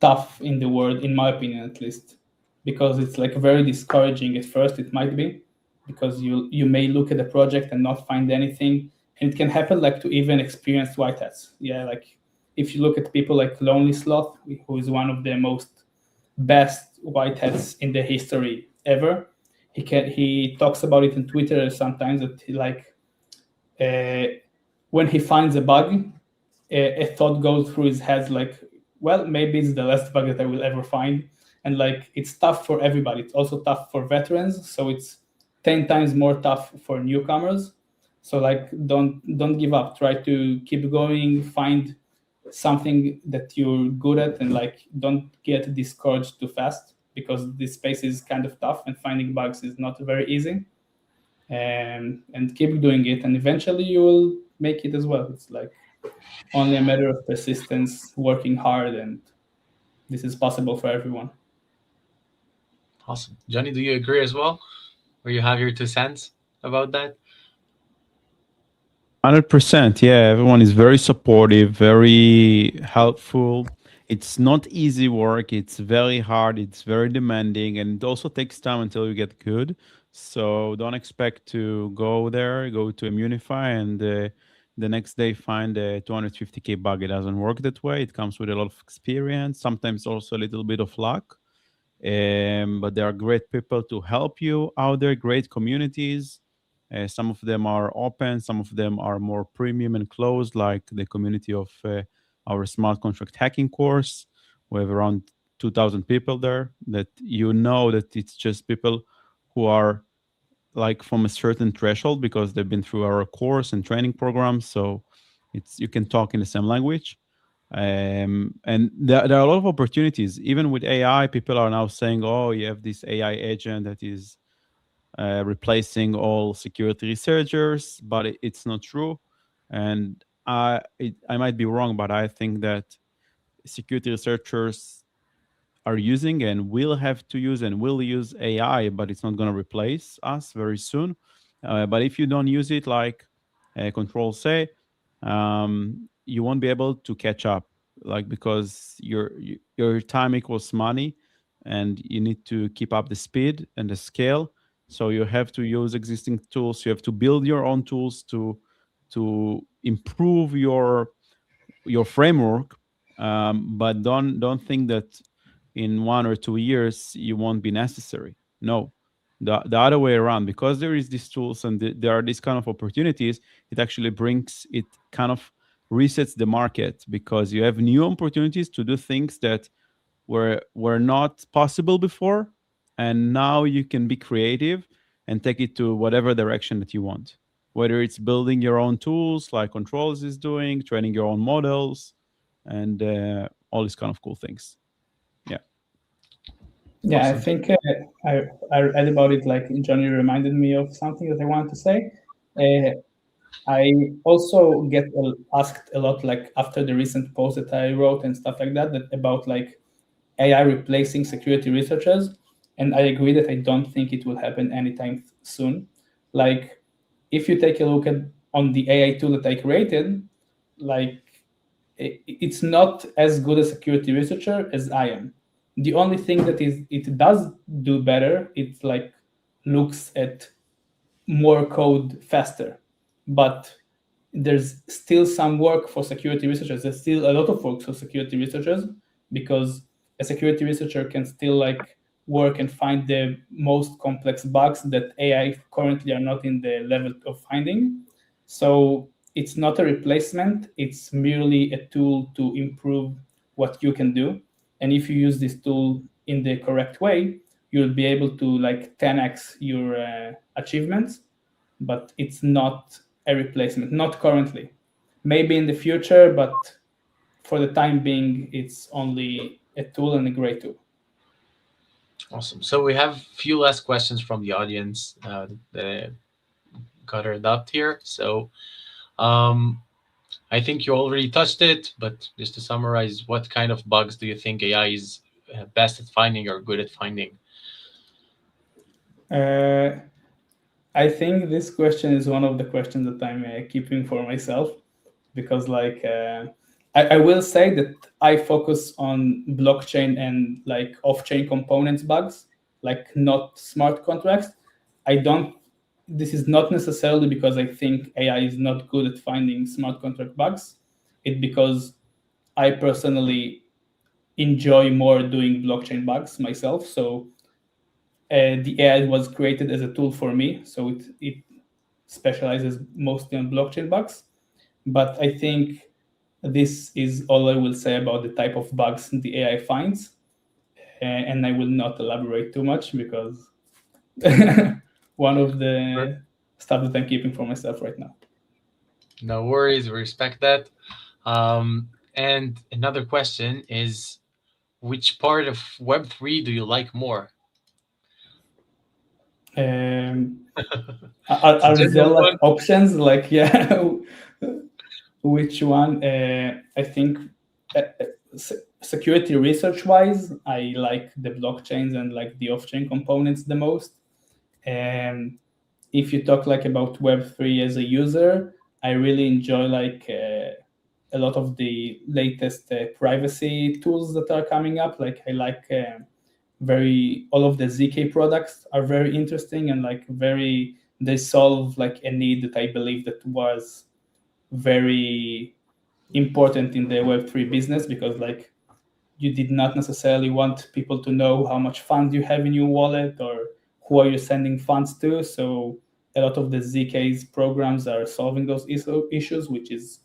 S3: tough in the world, in my opinion at least, because it's like very discouraging at first. It might be because you may look at the project and not find anything, and it can happen like to even experienced white hats. Yeah, like if you look at people like Lonely Sloth, who is one of the most best white hats in the history ever, he talks about it on Twitter sometimes, that he like when he finds a bug, a thought goes through his head like, well, maybe it's the last bug that I will ever find. And like it's tough for everybody. It's also tough for veterans, so it's 10 times more tough for newcomers. So like don't give up. Try to keep going, find something that you're good at, and like don't get discouraged too fast, because this space is kind of tough and finding bugs is not very easy. And keep doing it, and eventually you will make it as well. It's like only a matter of persistence, working hard, and this is possible for everyone.
S1: Awesome. Johnny, do you agree as well? Or you have your 2 cents about that?
S4: 100%. Yeah, everyone is very supportive, very helpful. it's not easy work. It's very hard. It's very demanding, and it also takes time until you get good. So don't expect to go there, go to Immunefi, and the next day find a 250K bug. It doesn't work that way. It comes with a lot of experience, sometimes also a little bit of luck. But there are great people to help you out there, great communities. Some of them are open, some of them are more premium and closed, like the community of our smart contract hacking course. We have around 2,000 people there that you know that it's just people who are like from a certain threshold because they've been through our course and training programs. So it's you can talk in the same language. And there are a lot of opportunities. Even with AI, people are now saying, "Oh, you have this AI agent that is replacing all security researchers," but it's not true. And I might be wrong, but I think that security researchers are using and will have to use and will use AI, but it's not going to replace us very soon. But if you don't use it like ControlZ, you won't be able to catch up, like because your time equals money, and you need to keep up the speed and the scale. So you have to use existing tools. You have to build your own tools to improve your framework, but don't think that in 1 or 2 years you won't be necessary. No, the other way around. Because there is these tools and there are these kind of opportunities, it actually brings it kind of resets the market because you have new opportunities to do things that were not possible before, and now you can be creative and take it to whatever direction that you want, whether it's building your own tools like ControlZ is doing, training your own models, and all these kind of cool things. Yeah.
S3: Yeah,
S1: Awesome.
S3: I think I read about it. Like Johnny reminded me of something that I wanted to say. I also get asked a lot, like after the recent post that I wrote and stuff like that, about like AI replacing security researchers, and I agree that I don't think it will happen anytime soon. Like, if you take a look at on the AI tool that I created, like it's not as good a security researcher as I am. The only thing that it does do better, it like looks at more code faster, but there's still some work for security researchers. There's still a lot of work for security researchers because a security researcher can still like work and find the most complex bugs that AI currently are not in the level of finding. So it's not a replacement, it's merely a tool to improve what you can do. And if you use this tool in the correct way, you'll be able to like 10x your achievements, but it's not a replacement, not currently. Maybe in the future, but for the time being, it's only a tool and a great tool.
S1: Awesome. So we have a few last questions from the audience that gathered up here. So I think you already touched it, but just to summarize, what kind of bugs do you think AI is best at finding or good at finding?
S3: I think this question is one of the questions that I'm keeping for myself because, like, I will say that I focus on blockchain and like off-chain components bugs, like not smart contracts. I don't. This is not necessarily because I think AI is not good at finding smart contract bugs. It's because I personally enjoy more doing blockchain bugs myself. So the AI was created as a tool for me, so it specializes mostly on blockchain bugs. But I think this is all I will say about the type of bugs the AI finds, and I will not elaborate too much because one of the stuff that I'm keeping for myself right now.
S1: No worries, we respect that. And another question is, which part of Web3 do you like more? It's a
S3: Are there
S1: general
S3: like
S1: one.
S3: options? Like, yeah, which one? I think security research wise, I like the blockchains and like the off-chain components the most. And if you talk like about Web3 as a user, I really enjoy like a lot of the latest privacy tools that are coming up. Like I like all of the ZK products are very interesting, and like they solve like a need that I believe that was very important in the Web3 business, because like you did not necessarily want people to know how much funds you have in your wallet or who are you sending funds to. So a lot of the ZK's programs are solving those issues, which is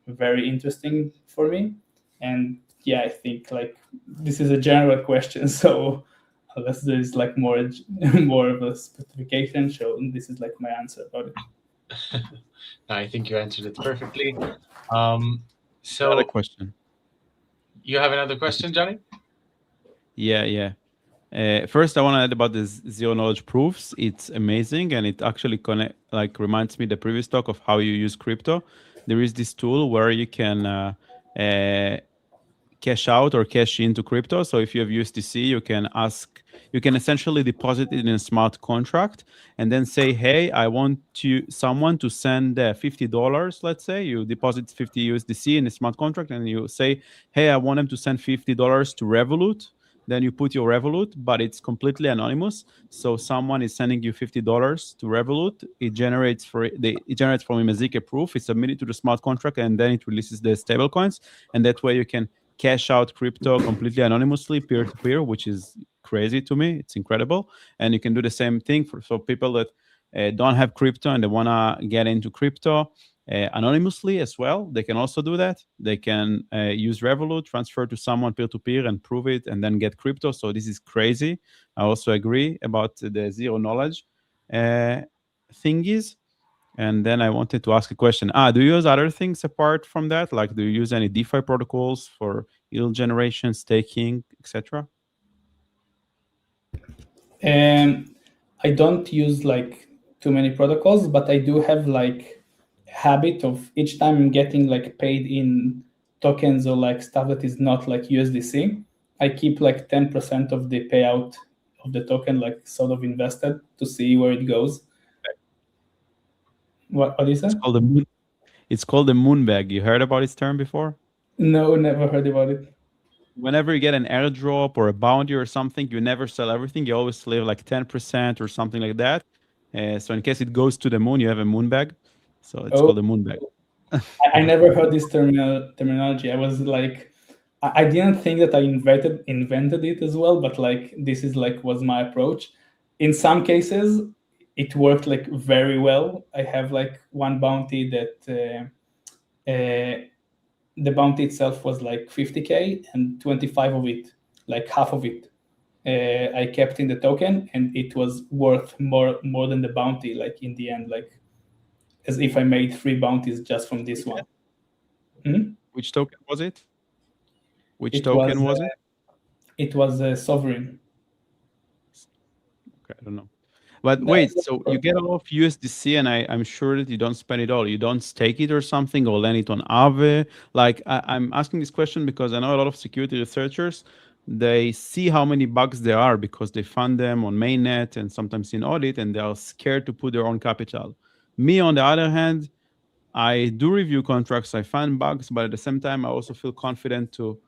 S3: very interesting for me. And yeah, I think like this is a general question, so unless there's like more more of a specification, so this is like my answer about it.
S1: No, I think you answered it perfectly.
S4: Another
S1: So
S4: question.
S1: you have another question, Johnny?
S4: Yeah. First, I want to add about the zero knowledge proofs. It's amazing, and it actually reminds me the previous talk of how you use crypto. There is this tool where you can cash out or cash into crypto. So if you have USDC, you can essentially deposit it in a smart contract and then say, hey, I want someone to send $50. Let's say you deposit 50 USDC in a smart contract, and you say, hey, I want them to send $50 to Revolut. Then you put your Revolut, but it's completely anonymous. So someone is sending you $50 to Revolut. It generates from him a ZK proof. It's submitted to the smart contract, and then it releases the stable coins. And that way you can cash out crypto completely anonymously, peer-to-peer, which is crazy to me. It's incredible. And you can do the same thing for people that don't have crypto and they want to get into crypto anonymously as well. They can also do that. They can use Revolut, transfer to someone peer-to-peer and prove it, and then get crypto. So this is crazy. I also agree about the zero knowledge thingies. And then I wanted to ask a question. Do you use other things apart from that? Like, do you use any DeFi protocols for yield generation, staking, etc.?
S3: I don't use like too many protocols, but I do have like a habit of each time I'm getting like paid in tokens or like stuff that is not like USDC, I keep like 10% of the payout of the token like sort of invested to see where it goes. What is that?
S4: It's called the moon bag. You heard about this term before?
S3: No, never heard about it.
S4: Whenever you get an airdrop or a bounty or something, you never sell everything. You always leave like 10% or something like that. So in case it goes to the moon, you have a moon bag. So it's called a moon bag.
S3: I never heard this terminology. I was like, I didn't think that I invented it as well, but like this is like was my approach. In some cases, it worked like very well. I have like one bounty that the bounty itself was like 50K, and 25 of it, like half of it, I kept in the token, and it was worth more than the bounty. Like in the end, like as if I made 3 bounties just from this one.
S4: Which token was it? Which token was it?
S3: It was a sovereign.
S4: Okay, I don't know. But wait, so you get a lot of USDC, and I'm sure that you don't spend it all. You don't stake it or something, or lend it on Aave. Like I'm asking this question because I know a lot of security researchers. They see how many bugs there are because they fund them on mainnet and sometimes in audit, and they are scared to put their own capital. Me, on the other hand, I do review contracts. I find bugs, but at the same time, I also feel confident to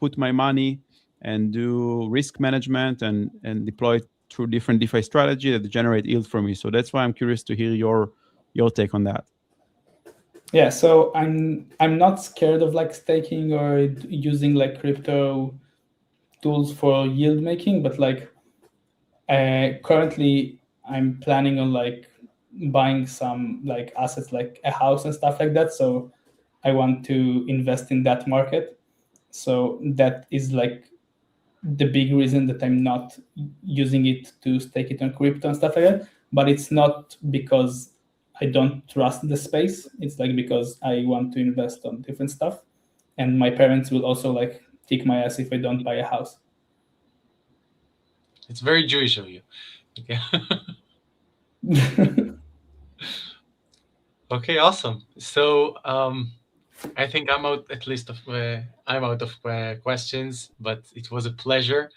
S4: put my money and do risk management and deploy it through different DeFi strategy that generate yield for me. So that's why I'm curious to hear your take on that.
S3: Yeah, so I'm not scared of like staking or using like crypto tools for yield making, but like currently I'm planning on like buying some like assets like a house and stuff like that. So I want to invest in that market. So that is like the big reason that I'm not using it to stake it on crypto and stuff like that. But it's not because I don't trust the space. It's like because I want to invest on different stuff. And my parents will also like kick my ass if I don't buy a house.
S1: It's very Jewish of you. Okay. Okay, awesome. So I think I'm out at least of I'm out of questions, but it was a pleasure.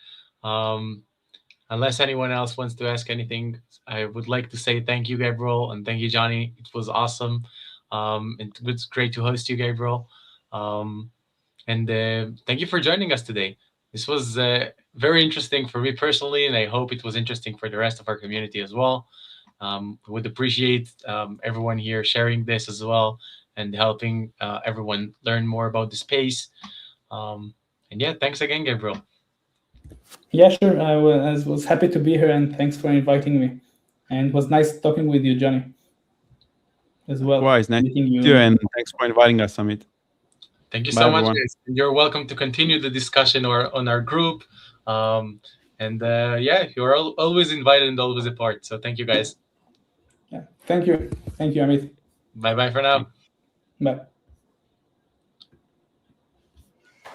S1: Unless anyone else wants to ask anything, I would like to say thank you, Gabriel, and thank you, Johnny. It was awesome. It was great to host you, Gabriel. And thank you for joining us today. This was very interesting for me personally, and I hope it was interesting for the rest of our community as well. Would appreciate everyone here sharing this as well and helping everyone learn more about the space. And yeah, thanks again, Gabriel.
S3: Yeah, sure. I was happy to be here, and thanks for inviting me. And it was nice talking with you, Johnny, as well.
S4: Likewise, nice to
S3: Meeting
S4: meet
S3: you.
S4: you, and thanks for inviting us, Amit.
S1: Thank you
S4: Bye,
S1: so much,
S4: everyone.
S1: guys. You're welcome to continue the discussion or on our group. And yeah, you're always invited and always a part. So thank you, guys.
S3: Yeah. Thank you. Thank you, Amit.
S1: Bye bye for now.
S3: Bye.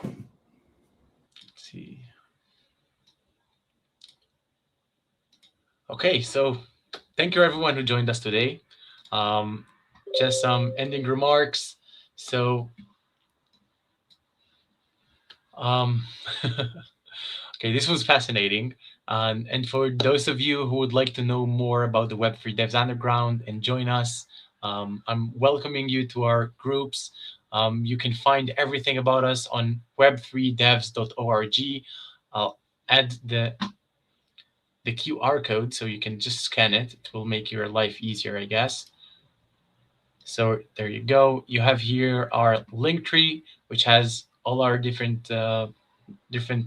S1: Let's see. Okay, so thank you everyone who joined us today. Just some ending remarks. So, okay, this was fascinating. And for those of you who would like to know more about the Web3 Devs Underground and join us, I'm welcoming you to our groups. You can find everything about us on web3devs.org. I'll add the QR code so you can just scan it. It will make your life easier, I guess. So there you go. You have here our link tree, which has all our different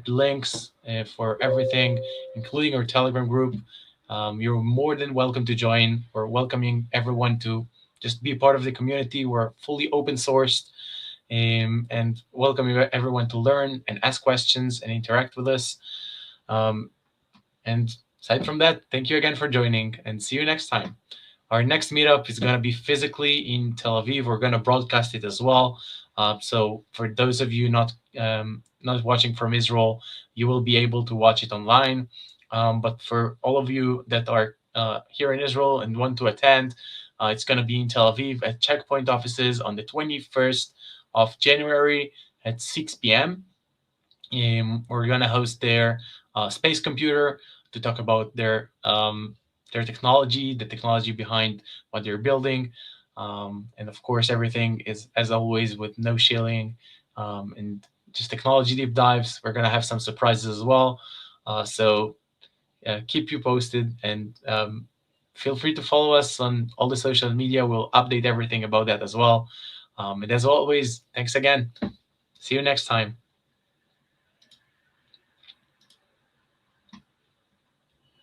S1: links for everything, including our Telegram group. You're more than welcome to join. We're welcoming everyone to just be part of the community. We're fully open sourced, and welcoming everyone to learn and ask questions and interact with us. And aside from that, thank you again for joining, and see you next time. Our next meetup is going to be physically in Tel Aviv. We're going to broadcast it as well. So for those of you not watching from Israel, you will be able to watch it online. But for all of you that are here in Israel and want to attend, it's going to be in Tel Aviv at Checkpoint offices on the 21st of January at 6 p.m. We're going to host their space computer to talk about their technology, the technology behind what they're building. And of course, everything is, as always, with no shilling and just technology deep dives. We're going to have some surprises as well. So keep you posted, and feel free to follow us on all the social media. We'll update everything about that as well. And as always, thanks again. See you next time.